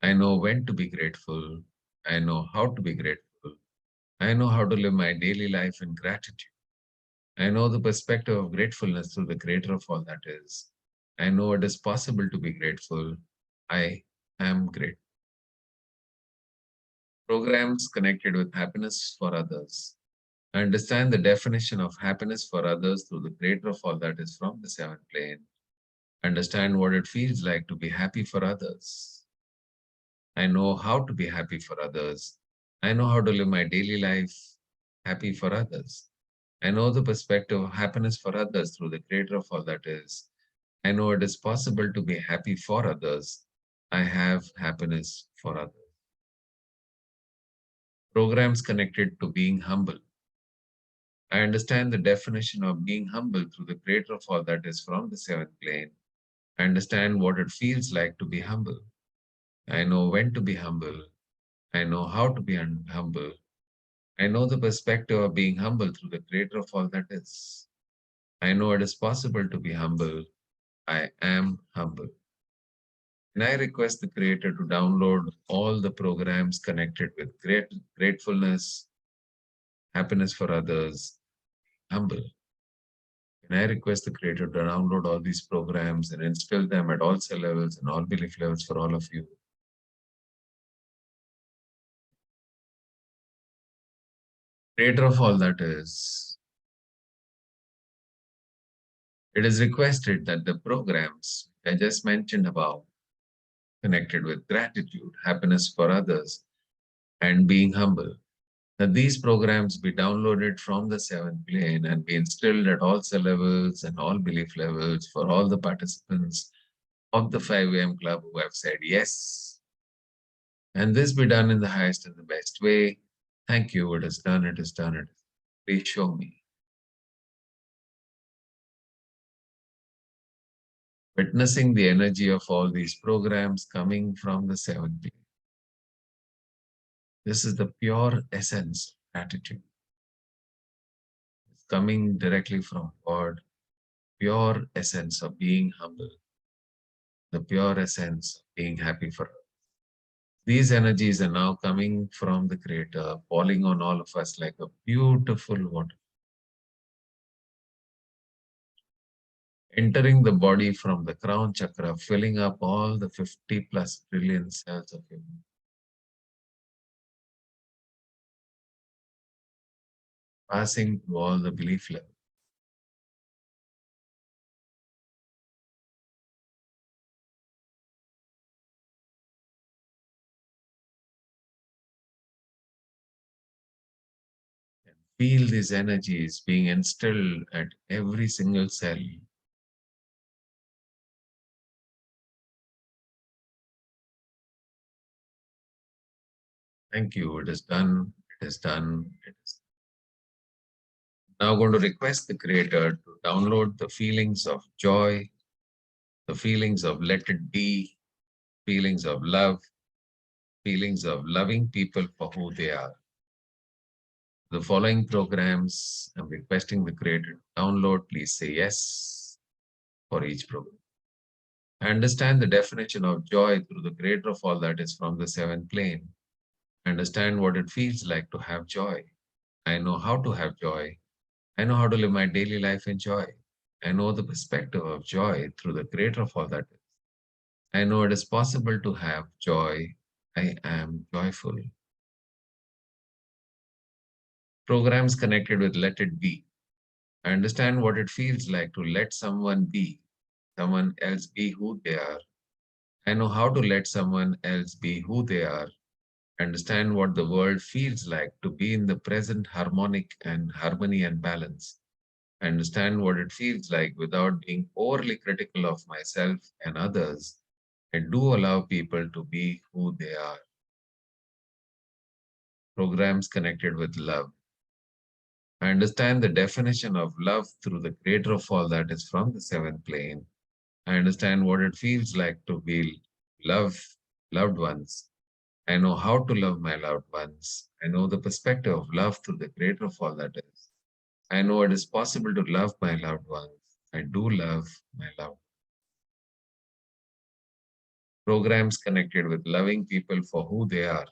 I know when to be grateful. I know how to be grateful. I know how to live my daily life in gratitude. I know the perspective of gratefulness through the creator of all that is. I know it is possible to be grateful. I am grateful. Programs connected with happiness for others. I understand the definition of happiness for others through the creator of all that is from the seventh plane. I understand what it feels like to be happy for others. I know how to be happy for others. I know how to live my daily life happy for others. I know the perspective of happiness for others through the creator of all that is. I know it is possible to be happy for others. I have happiness for others. Programs connected to being humble. I understand the definition of being humble through the creator of all that is from the seventh plane. I understand what it feels like to be humble. I know when to be humble. I know how to be humble. I know the perspective of being humble through the creator of all that is. I know it is possible to be humble. I am humble. And I request the creator to download all the programs connected with gratefulness, happiness for others, humble. And I request the creator to download all these programs and instill them at all cell levels and all belief levels for all of you. Creator of all that is, it is requested that the programs I just mentioned above, connected with gratitude, happiness for others, and being humble, that these programs be downloaded from the seventh plane and be instilled at all cell levels and all belief levels for all the participants of the 5 a.m. club who have said yes. And this be done in the highest and the best way. Thank you. It is done. It is done. It is. Please show me. Witnessing the energy of all these programs coming from the seventh plane. This is the pure essence of gratitude. It's coming directly from God, pure essence of being humble, the pure essence of being happy for us. These energies are now coming from the Creator, falling on all of us like a beautiful water, entering the body from the crown chakra, filling up all the 50 plus trillion cells of you, passing through all the belief levels. Feel these energies being instilled at every single cell. Thank you. It is done. It is done. It is now going to request the Creator to download the feelings of joy, the feelings of let it be, feelings of love, feelings of loving people for who they are. The following programs, I'm requesting the Creator to download. Please say yes for each program. I understand the definition of joy through the Creator of all that is from the seventh plane. I understand what it feels like to have joy. I know how to have joy. I know how to live my daily life in joy. I know the perspective of joy through the Creator of all that is. I know it is possible to have joy. I am joyful. Programs connected with let it be. I understand what it feels like to let someone be, someone else be who they are. I know how to let someone else be who they are. I understand what the world feels like to be in the present harmonic and harmony and balance. I understand what it feels like without being overly critical of myself and others. I do allow people to be who they are. Programs connected with love. I understand the definition of love through the Creator of all that is from the seventh plane. I understand what it feels like to be loved ones. I know how to love my loved ones. I know the perspective of love through the Creator of all that is. I know it is possible to love my loved ones. I do love my loved ones. Programs connected with loving people for who they are.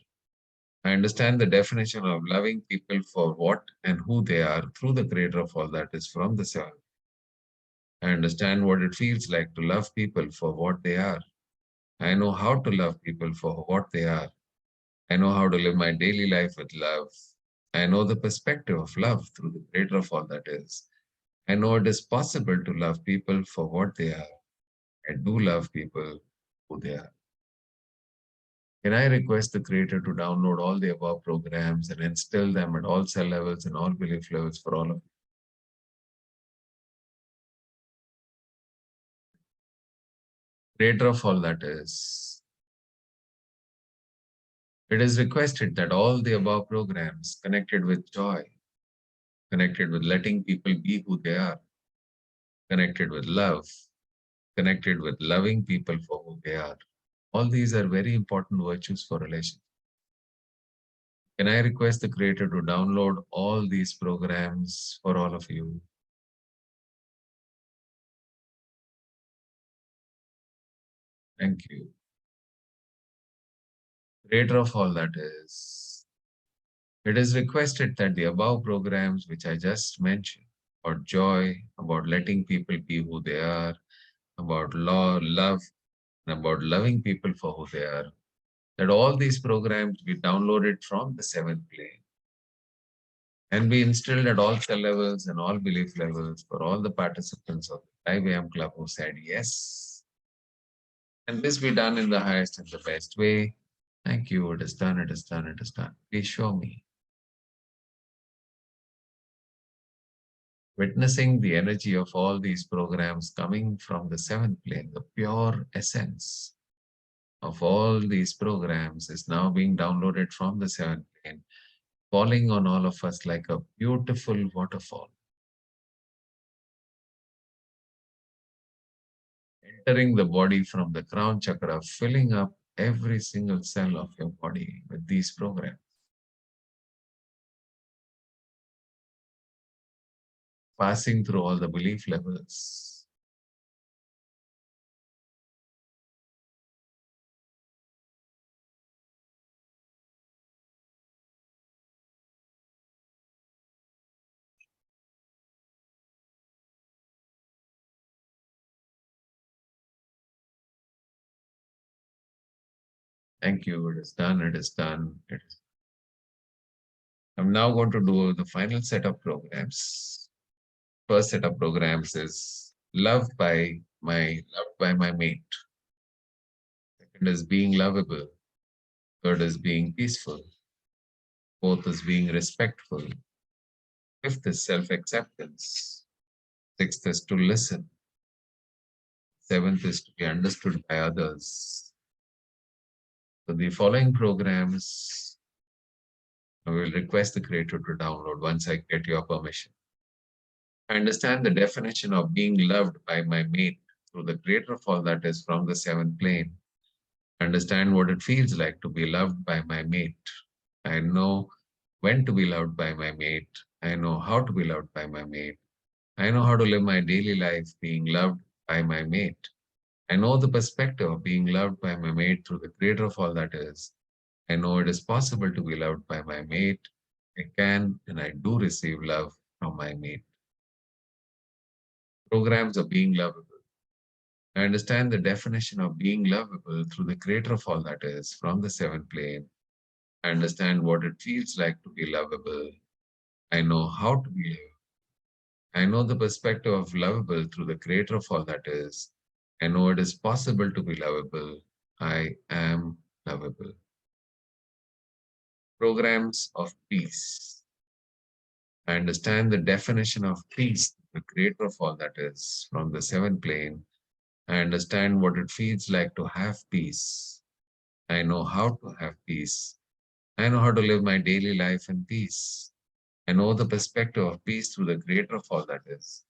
I understand the definition of loving people for what and who they are through the Creator of all that is from the seventh. I understand what it feels like to love people for what they are. I know how to love people for what they are. I know how to live my daily life with love. I know the perspective of love through the Creator of all that is. I know it is possible to love people for what they are. I do love people who they are. Can I request the Creator to download all the above programs and instill them at all cell levels and all belief levels for all of you? Creator of all that is. It is requested that all the above programs connected with joy, connected with letting people be who they are, connected with love, connected with loving people for who they are. All these are very important virtues for relationships. Can I request the Creator to download all these programs for all of you? Thank you. Creator of all that is. It is requested that the above programs which I just mentioned about joy, about letting people be who they are, about love, and about loving people for who they are, that all these programs be downloaded from the seventh plane and be instilled at all cell levels and all belief levels for all the participants of the 5 a.m. club who said yes. And this be done in the highest and the best way. Thank you. It is done. It is done. It is done. Please show me. Witnessing the energy of all these programs coming from the seventh plane, the pure essence of all these programs is now being downloaded from the seventh plane, falling on all of us like a beautiful waterfall, entering the body from the crown chakra, filling up every single cell of your body with these programs, passing through all the belief levels. Thank you. It is done. It is done. I'm now going to do the final set of programs. First set of programs is loved by my mate. Second is being lovable. Third is being peaceful. Fourth is being respectful. Fifth is self-acceptance. Sixth is to listen. Seventh is to be understood by others. So the following programs, I will request the creator to download once I get your permission. I understand the definition of being loved by my mate through the creator of all that is from the seventh plane. I understand what it feels like to be loved by my mate. I know when to be loved by my mate. I know how to be loved by my mate. I know how to live my daily life being loved by my mate. I know the perspective of being loved by my mate through the creator of all that is. I know it is possible to be loved by my mate. I can and I do receive love from my mate. Programs of being lovable. I understand the definition of being lovable through the creator of all that is from the seventh plane. I understand what it feels like to be lovable. I know how to be lovable. I know the perspective of lovable through the creator of all that is. I know it is possible to be lovable. I am lovable. Programs of peace. I understand the definition of peace, the creator of all that is, from the seventh plane. I understand what it feels like to have peace. I know how to have peace. I know how to live my daily life in peace. I know the perspective of peace through the creator of all that is.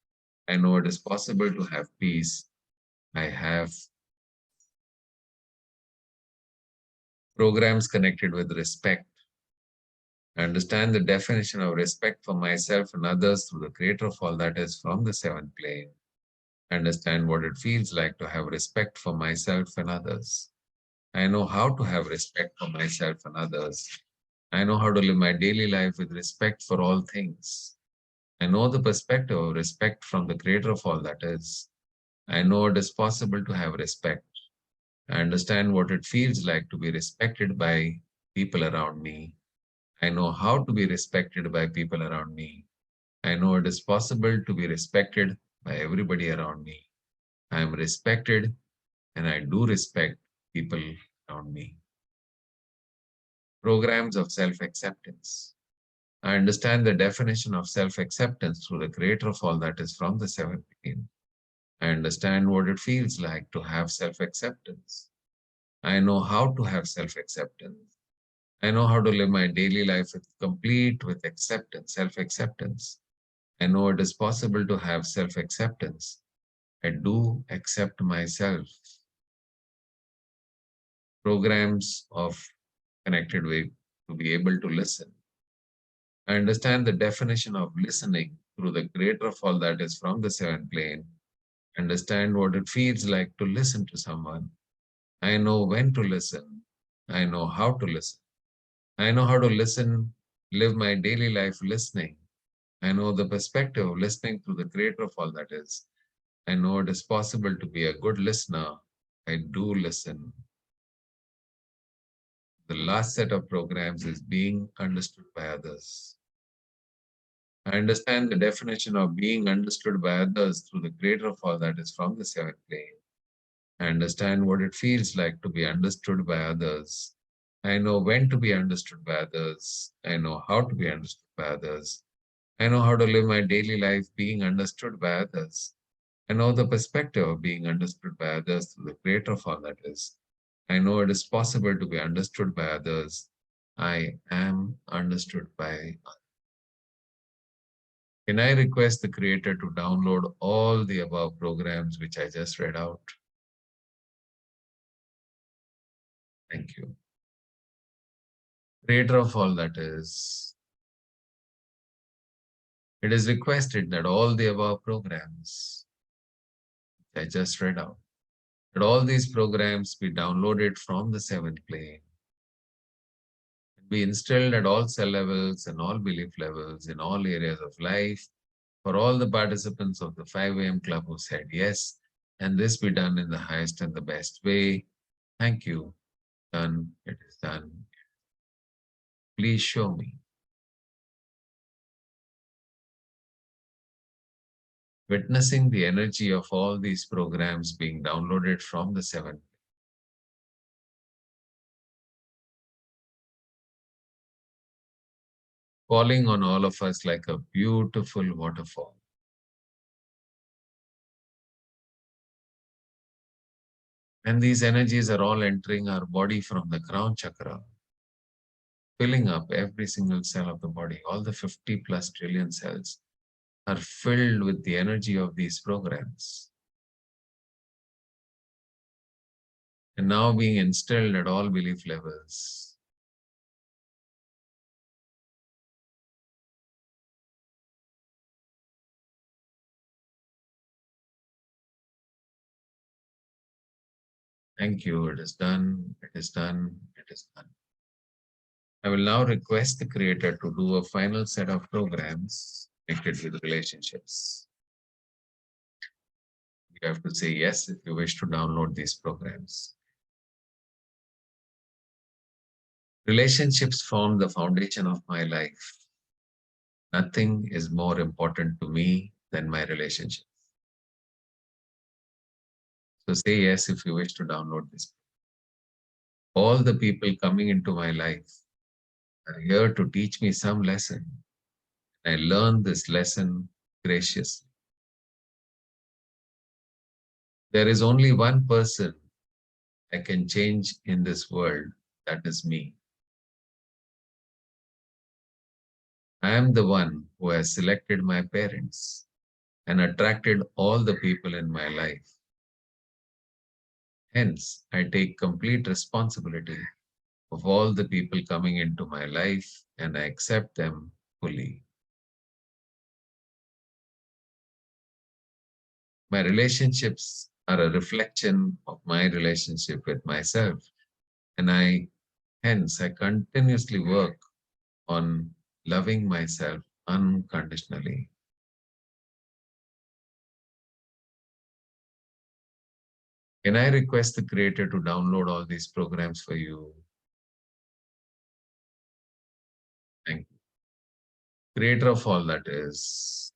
I know it is possible to have peace. I have programs connected with respect. I understand the definition of respect for myself and others through the creator of all that is from the seventh plane. I understand what it feels like to have respect for myself and others. I know how to have respect for myself and others. I know how to live my daily life with respect for all things. I know the perspective of respect from the creator of all that is. I know it is possible to have respect. I understand what it feels like to be respected by people around me. I know how to be respected by people around me. I know it is possible to be respected by everybody around me. I am respected and I do respect people around me. Programs of self-acceptance. I understand the definition of self-acceptance through the creator of all that is from the seventh plane. I understand what it feels like to have self-acceptance. I know how to have self-acceptance. I know how to live my daily life with complete with acceptance, self-acceptance. I know it is possible to have self-acceptance. I do accept myself. Programs of connected way to be able to listen. I understand the definition of listening through the creator of all that is from the seventh plane. Understand what it feels like to listen to someone. I know when to listen. I know how to listen. I know how to listen, live my daily life listening. I know the perspective of listening through the creator of all that is. I know it is possible to be a good listener. I do listen. The last set of programs is being understood by others. I understand the definition of being understood by others through the creator of all that is from the seventh plane. I understand what it feels like to be understood by others. I know when to be understood by others. I know how to be understood by others. I know how to live my daily life being understood by others. I know the perspective of being understood by others through the creator of all that is. I know it is possible to be understood by others. I am understood by others. Can I request the Creator to download all the above programs which I just read out? Thank you. Creator of all that is, it is requested that all the above programs I just read out, that all these programs be downloaded from the seventh plane, be instilled at all cell levels and all belief levels in all areas of life for all the participants of the 5 a.m. club who said yes, and this be done in the highest and the best way. Thank you. Done. It is done. Please show me. Witnessing the energy of all these programs being downloaded from the seventh. Falling on all of us like a beautiful waterfall. And these energies are all entering our body from the crown chakra, filling up every single cell of the body. All the 50 plus trillion cells are filled with the energy of these programs. And now being instilled at all belief levels. Thank you. It is done. It is done. It is done. I will now request the Creator to do a final set of programs connected with relationships. You have to say yes if you wish to download these programs. Relationships form the foundation of my life. Nothing is more important to me than my relationships. So say yes if you wish to download this. All the people coming into my life are here to teach me some lesson. I learn this lesson graciously. There is only one person I can change in this world, that is me. I am the one who has selected my parents and attracted all the people in my life. Hence, I take complete responsibility of all the people coming into my life and I accept them fully. My relationships are a reflection of my relationship with myself, and hence I continuously work on loving myself unconditionally. Can I request the Creator to download all these programs for you? Thank you. Creator of all that is,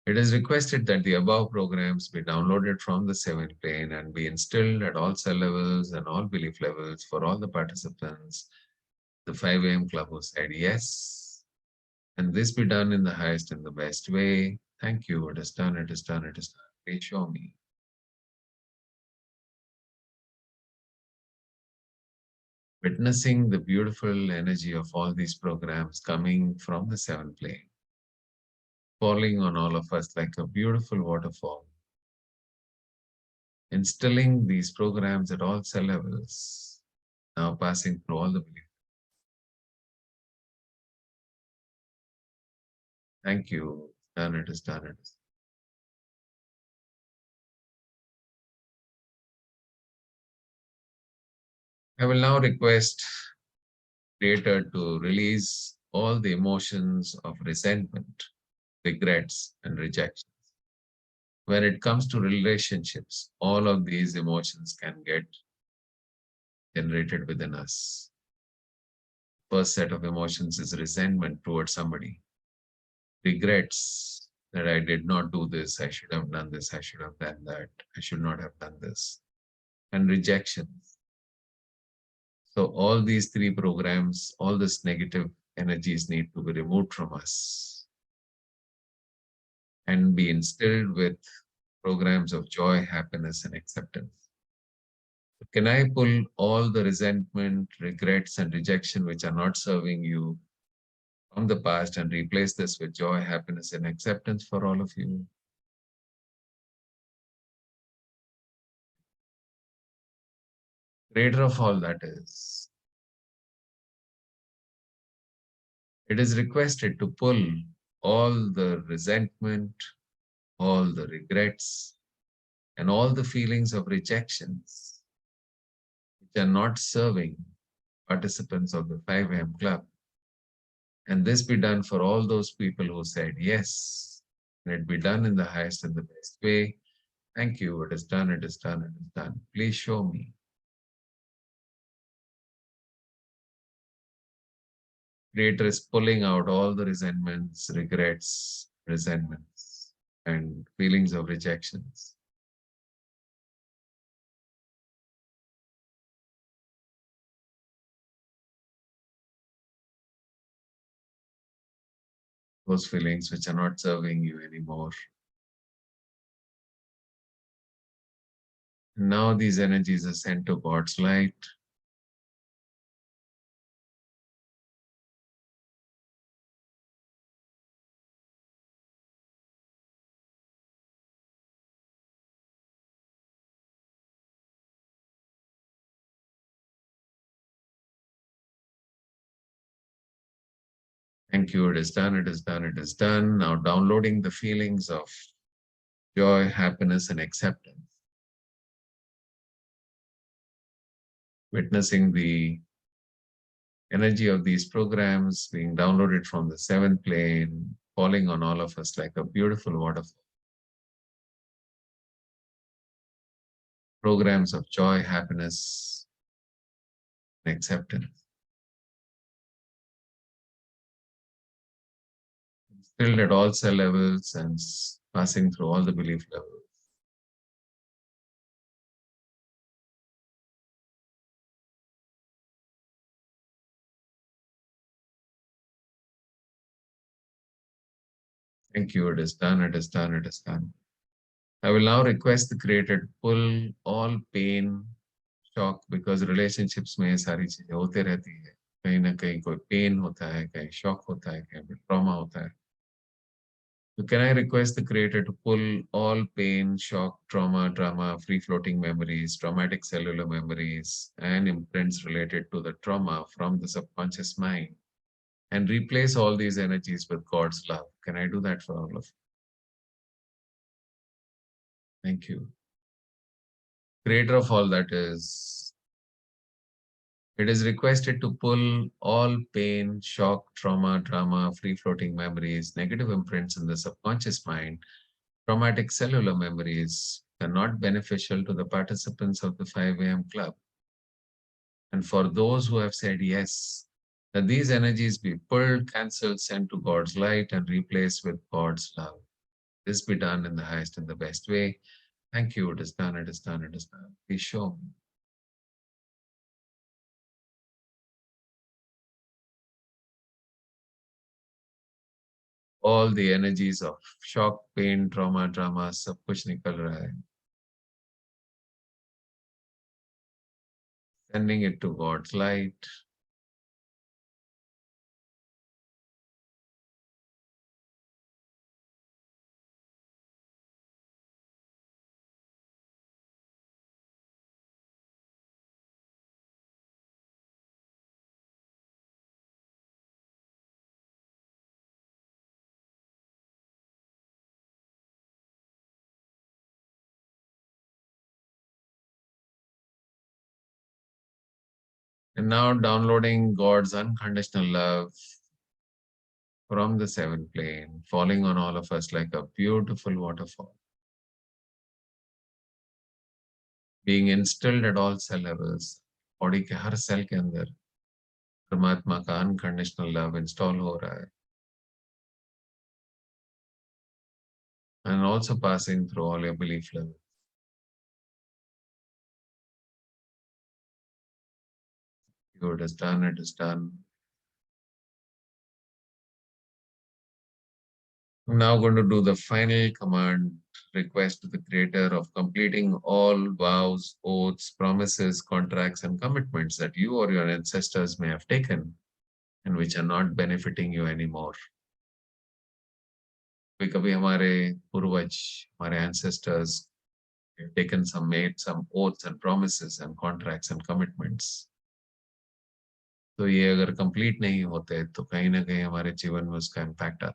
it is requested that the above programs be downloaded from the seventh plane and be instilled at all cell levels and all belief levels for all the participants. The 5 a.m. club who said yes. And this be done in the highest and the best way. Thank you. It is done. It is done. It is done. Please show me. Witnessing the beautiful energy of all these programs coming from the seventh plane, falling on all of us like a beautiful waterfall, instilling these programs at all cell levels, now passing through all the beliefs. Thank you. Done. It is done. It is. I will now request Creator to release all the emotions of resentment, regrets, and rejection. When it comes to relationships, all of these emotions can get generated within us. First set of emotions is resentment towards somebody. Regrets that I did not do this, I should have done this, I should have done that, I should not have done this. And rejection. So all these three programs, all this negative energies need to be removed from us and be instilled with programs of joy, happiness, and acceptance. Can I pull all the resentment, regrets, and rejection which are not serving you from the past and replace this with joy, happiness, and acceptance for all of you? Creator of all that is, it is requested to pull all the resentment, all the regrets, and all the feelings of rejections which are not serving participants of the 5 a.m. club. And this be done for all those people who said yes. And it be done in the highest and the best way. Thank you. It is done. It is done. It is done. Please show me. Creator is pulling out all the resentments, regrets, resentments, and feelings of rejections. Those feelings which are not serving you anymore. Now these energies are sent to God's light. Thank you. It is done. It is done. It is done. Now downloading the feelings of joy, happiness, and acceptance. Witnessing the energy of these programs being downloaded from the seventh plane, falling on all of us like a beautiful waterfall. Programs of joy, happiness, and acceptance. Filled at all cell levels and passing through all the belief levels. Thank you. It is done. It is done. It is done. I will now request the Creator to pull all pain, shock, because relationships में ये सारी चीजें होते रहती है. कहीं ना कहीं कोई pain होता है, कहीं shock होता है, कहीं trauma होता है. So can I request the Creator to pull all pain, shock, trauma, drama, free-floating memories, traumatic cellular memories, and imprints related to the trauma from the subconscious mind, and replace all these energies with God's love? Can I do that for all of you? Thank you. Creator of all that is, it is requested to pull all pain, shock, trauma, drama, free-floating memories, negative imprints in the subconscious mind, traumatic cellular memories are not beneficial to the participants of the 5 a.m. club. And for those who have said yes, that these energies be pulled, cancelled, sent to God's light, and replaced with God's love. This be done in the highest and the best way. Thank you. It is done. It is done. It is done. Please show me. All the energies of shock, pain, trauma, drama, सब कुछ निकल रहा है. Sending it to God's light. And now downloading God's unconditional love from the seventh plane, falling on all of us like a beautiful waterfall. Being instilled at all cell levels, body के हर cell के अंदर परमात्मा का unconditional love install हो रहा है. And also passing through all your belief levels. It is done. It is done. I'm now going to do the final command request to the Creator of completing all vows, oaths, promises, contracts, and commitments that you or your ancestors may have taken and which are not benefiting you anymore. कभी हमारे पूर्वज, हमारे ancestors have taken some, made some oaths and promises and contracts and commitments. तो ये अगर complete नहीं होते तो कहीं ना कहीं हमारे जीवन में उसका इम्पैक्ट आता है.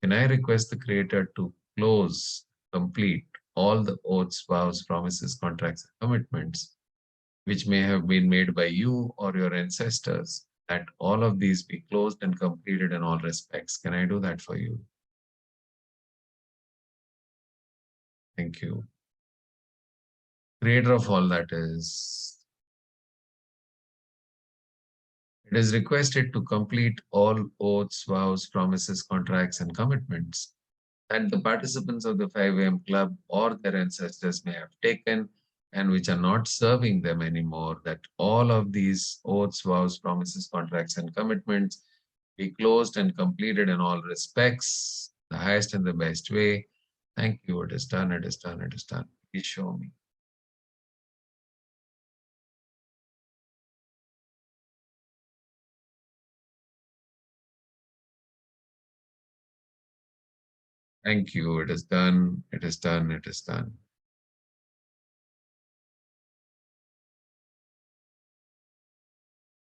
Can I request the Creator to close, complete all the oaths, vows, promises, contracts, and commitments which may have been made by you or your ancestors, that all of these be closed and completed in all respects? Can I do that for you? Thank you. Creator of all that is, it is requested to complete all oaths, vows, promises, contracts, and commitments that the participants of the 5 a.m. club or their ancestors may have taken and which are not serving them anymore, that all of these oaths, vows, promises, contracts, and commitments be closed and completed in all respects, the highest and the best way. Thank you. It is done. It is done. It is done. Please show me. Thank you. It is done. It is done. It is done.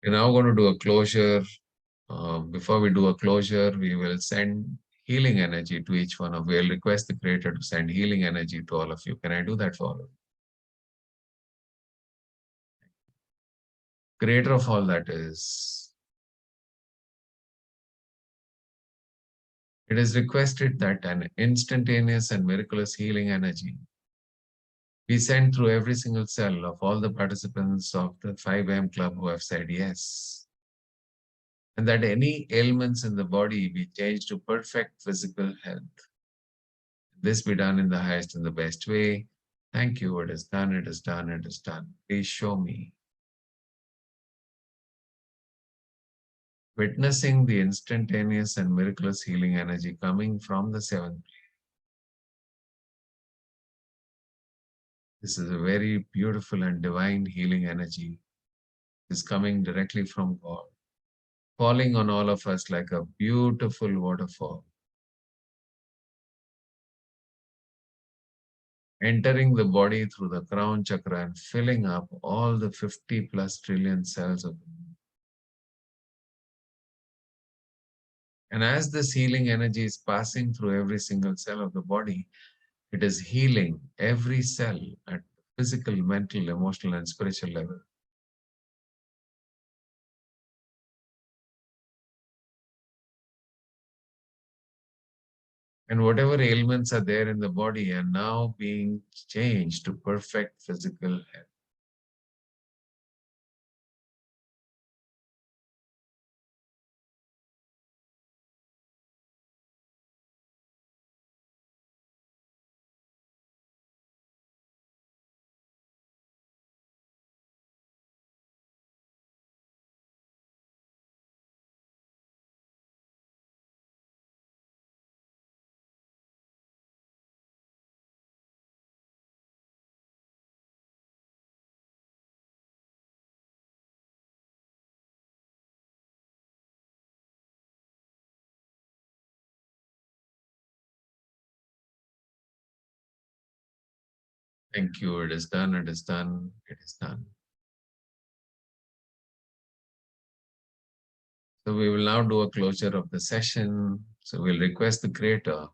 We're now going to do a closure. Before we do a closure, we will send healing energy to each one of you. We'll request the Creator to send healing energy to all of you. Can I do that for all of you? Creator of all that is, it is requested that an instantaneous and miraculous healing energy be sent through every single cell of all the participants of the 5 a.m. club who have said yes. And that any ailments in the body be changed to perfect physical health. This be done in the highest and the best way. Thank you. It is done. It is done. It is done. Please show me. Witnessing the instantaneous and miraculous healing energy coming from the seventh plane. This is a very beautiful and divine healing energy. It is coming directly from God, falling on all of us like a beautiful waterfall, entering the body through the crown chakra and filling up all the 50 plus trillion cells of the body. And as this healing energy is passing through every single cell of the body, it is healing every cell at physical, mental, emotional, and spiritual level. And whatever ailments are there in the body are now being changed to perfect physical health. Thank you. It is done. It is done. It is done. So we will now do a closure of the session. So we'll request the Creator to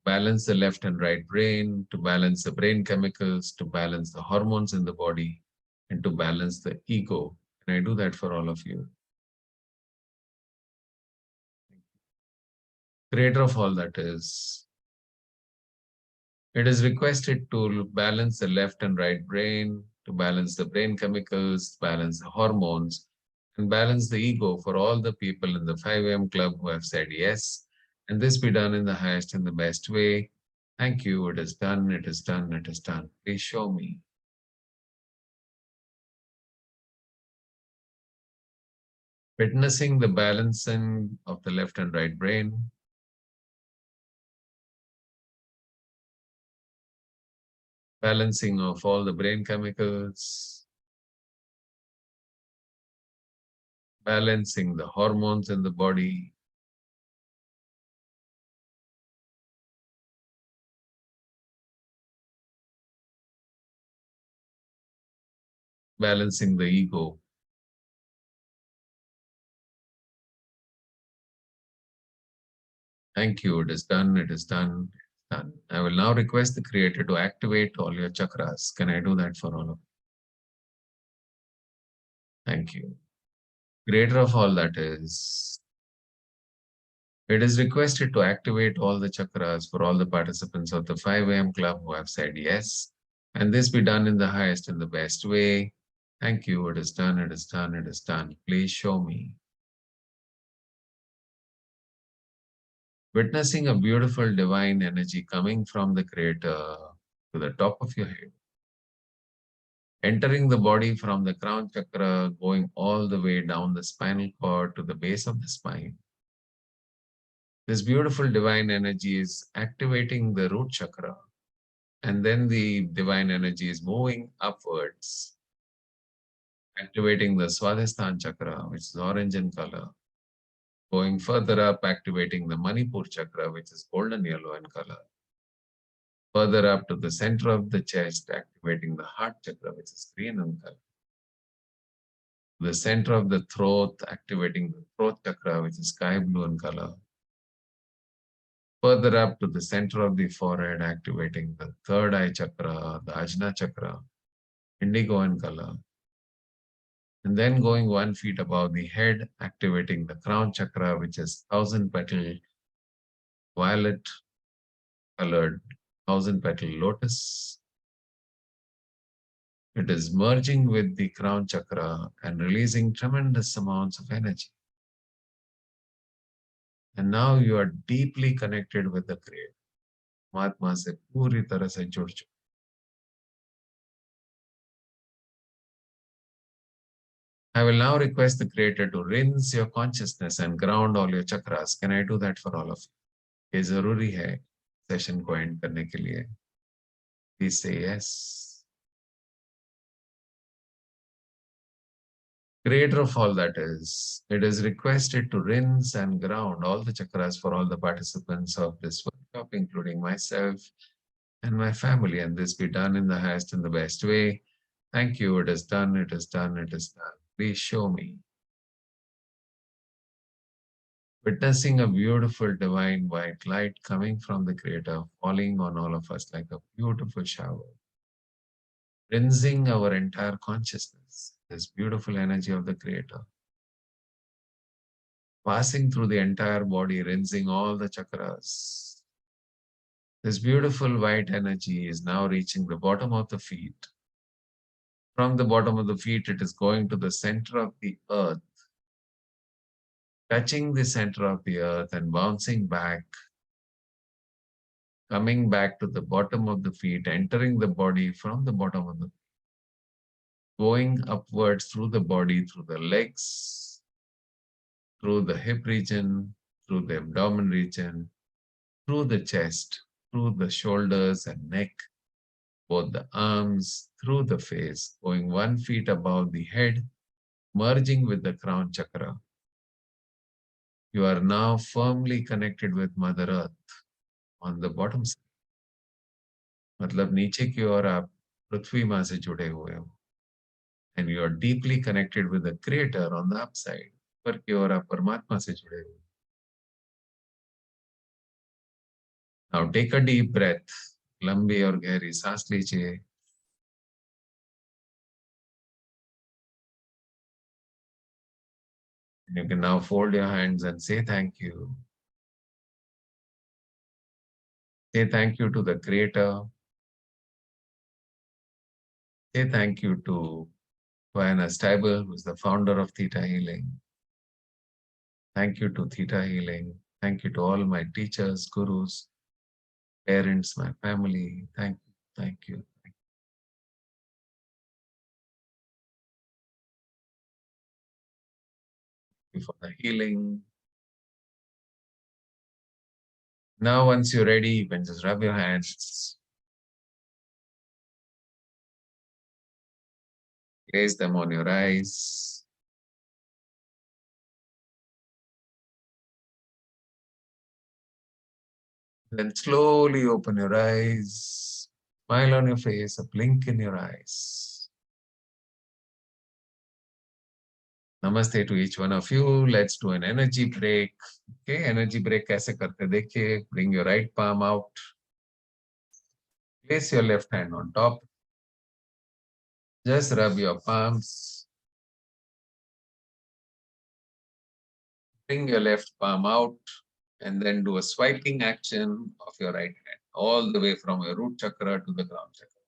balance the left and right brain, to balance the brain chemicals, to balance the hormones in the body, and to balance the ego. And I do that for all of you. Creator of all that is, it is requested to balance the left and right brain, to balance the brain chemicals, balance the hormones, and balance the ego for all the people in the 5 a.m. club who have said yes. And this be done in the highest and the best way. Thank you. It is done. It is done. It is done. Please show me. Witnessing the balancing of the left and right brain. balancing of all the brain chemicals, balancing the hormones in the body, balancing the ego. Thank you. It is done. It is done. Done. I will now request the Creator to activate all your chakras. Can I do that for all of you? Thank you. Creator of all that is, it is requested to activate all the chakras for all the participants of the 5 a.m. club who have said yes. And this be done in the highest and the best way. Thank you. It is done. It is done. It is done. Please show me. Witnessing a beautiful divine energy coming from the Creator to the top of your head, entering the body from the crown chakra, going all the way down the spinal cord to the base of the spine. This beautiful divine energy is activating the root chakra, and then the divine energy is moving upwards, activating the Swadhisthana chakra, which is orange in color, going further up, activating the Manipur chakra, which is golden yellow in color, further up to the center of the chest, activating the heart chakra, which is green in color, the center of the throat, activating the throat chakra, which is sky blue in color, further up to the center of the forehead, activating the third eye chakra, the Ajna chakra, indigo in color, and then going 1 feet above the head, activating the crown chakra, which is 1,000-petal violet colored 1,000-petal lotus. It is merging with the crown chakra and releasing tremendous amounts of energy. And now you are deeply connected with the Creator. परमात्मा से पूरी तरह से जुड़ चुके. I will now request the Creator to rinse your consciousness and ground all your chakras. Can I do that for all of you? ये जरूरी है सेशन को एंड करने के लिए. Please say yes. Creator of all that is, it is requested to rinse and ground all the chakras for all the participants of this workshop, including myself and my family, and this be done in the highest and the best way. Thank you. It is done. It is done. It is done. Please show me. Witnessing a beautiful divine white light coming from the Creator, falling on all of us like a beautiful shower, rinsing our entire consciousness, this beautiful energy of the Creator, passing through the entire body, rinsing all the chakras. This beautiful white energy is now reaching the bottom of the feet. From the bottom of the feet, it is going to the center of the earth, touching the center of the earth and bouncing back, coming back to the bottom of the feet, entering the body from the bottom of the feet, going upwards through the body, through the legs, through the hip region, through the abdomen region, through the chest, through the shoulders and neck, both the arms, through the face, going 1 feet above the head, merging with the crown chakra. You are now firmly connected with Mother Earth on the bottom side. मतलब नीचे की ओर आप पृथ्वी माँ से जुड़े हुए हो. And you are deeply connected with the Creator on the upside. ऊपर की ओर आप परमात्मा से जुड़े हुए. Now take a deep breath. लंबी और गहरी सांस लीजिए. You can now fold your hands and say thank you. Say thank you to the Creator. Say thank you to Diana Steibel, who is the founder of Theta Healing. Thank you to Theta Healing. Thank you to all my teachers, gurus, parents, my family. Thank you, thank you. Thank you for the healing. Now, once you're ready, you can just rub your hands. Place them on your eyes. Then slowly open your eyes. Smile on your face, a blink in your eyes. Namaste to each one of you. Let's do an energy break. Okay, energy break kaise karte dekhiye. Bring your right palm out. Place your left hand on top. Just rub your palms. Bring your left palm out and then do a swiping action of your right hand all the way from your root chakra to the crown chakra.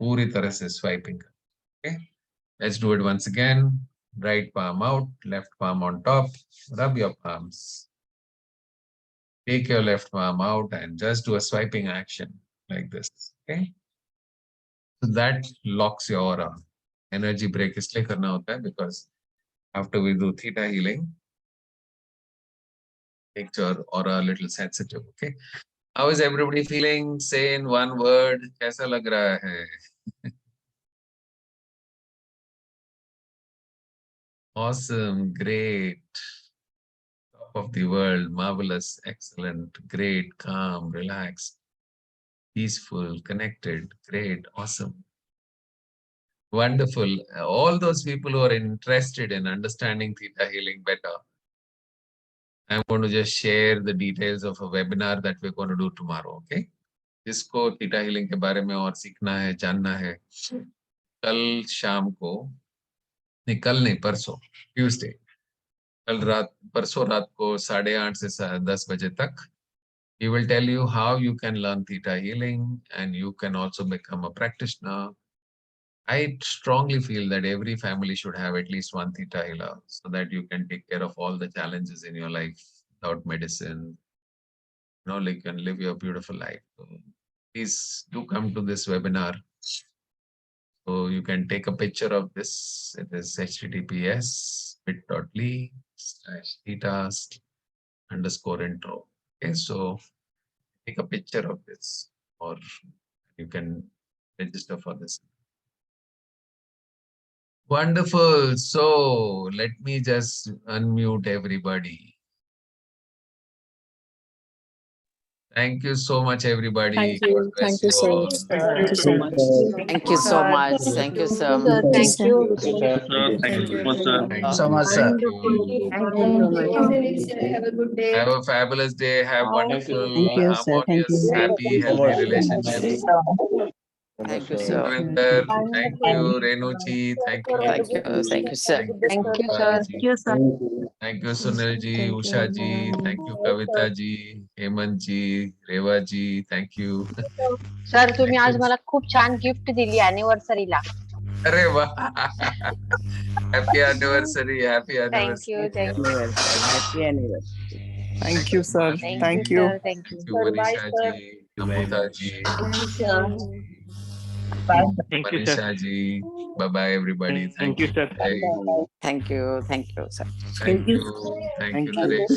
पूरी तरह से swiping. Okay. Let's do it once again. Right palm out, left palm on top. Rub your palms. Take your left palm out and just do a swiping action like this. Okay. So that locks your aura. Energy break इसलिए करना होता है because after we do theta healing, makes your aura a little sensitive. Okay. How is everybody feeling? Say in one word. कैसा लग रहा है? Awesome, great. Top of the world, marvelous, excellent, great, calm, relaxed, peaceful, connected, great, awesome. Wonderful. All those people who are interested in understanding theta healing better, I'm going to just share the details of a webinar that we're going to do tomorrow, okay? जिसको theta healing के बारे में और सीखना है, जानना है, कल शाम को, नहीं कल नहीं, परसों, ट्यूसडे, कल रात, परसों रात को 8:30 से 10 बजे तक, he will tell you how you can learn theta healing and you can also become a practitioner. I strongly feel that every family should have at least one theta healer so that you can take care of all the challenges in your life without medicine. You know, like you can live your beautiful life. So please do come to this webinar. So you can take a picture of this. It is https://theta_intro. Okay, so take a picture of this or you can register for this. Wonderful. So let me just unmute everybody. Thank you so much, everybody.
Thank you.
God bless
Thank you, sir.
all.
Thank you so much.
Thank you so much. Thank you, sir.
Thank you.
Thank you so much, sir.
Thank
so
you.
much, sir.
Thank you.
Thank you so much.
Have a good day.
Have a fabulous day. Have wonderful,
Thank you, sir. Thank
harmonious,
you.
happy, healthy relationships.
Thank you, sir.
Ravinder, thank you. Renuji, thank you.
Thank you. Thank you, sir.
Thank you, Kavita ji. Thank you, Sunil ji,
Thank
Usha
you.
ji. Thank you, Kavita ji, Hemant ji, Reva ji. Thank you.
Sir तुम्ही
Thank
आज
you.
मला खूप छान gift दिली अॅनिव्हर्सरीला.
अरे वाह. Happy anniversary. Happy anniversary.
Thank you.
Happy anniversary.
Thank you, sir.
Thank you
Thank you.
Sir. Thank you.
Thank you, Manisha ji, Amruta ji,
Thank you, sir.
Manisha ji. Bye-bye, everybody.
Thank you, sir.
Bye.
Thank you. Thank you, sir.
Thank you. Thank
Thank
you,
you.
Naresh ji.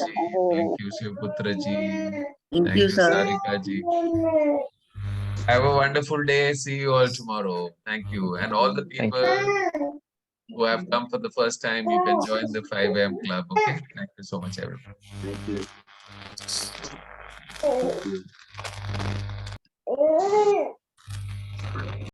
Thank you, Shivputra ji.
Thank
Thank
you,
you,
sir.
Sarika ji. Have a wonderful day. See you all tomorrow. Thank you. And all the people who have come for the first time, you can join the 5 a.m. club. Okay. Thank you so much, everybody.
Thank you. Thank you.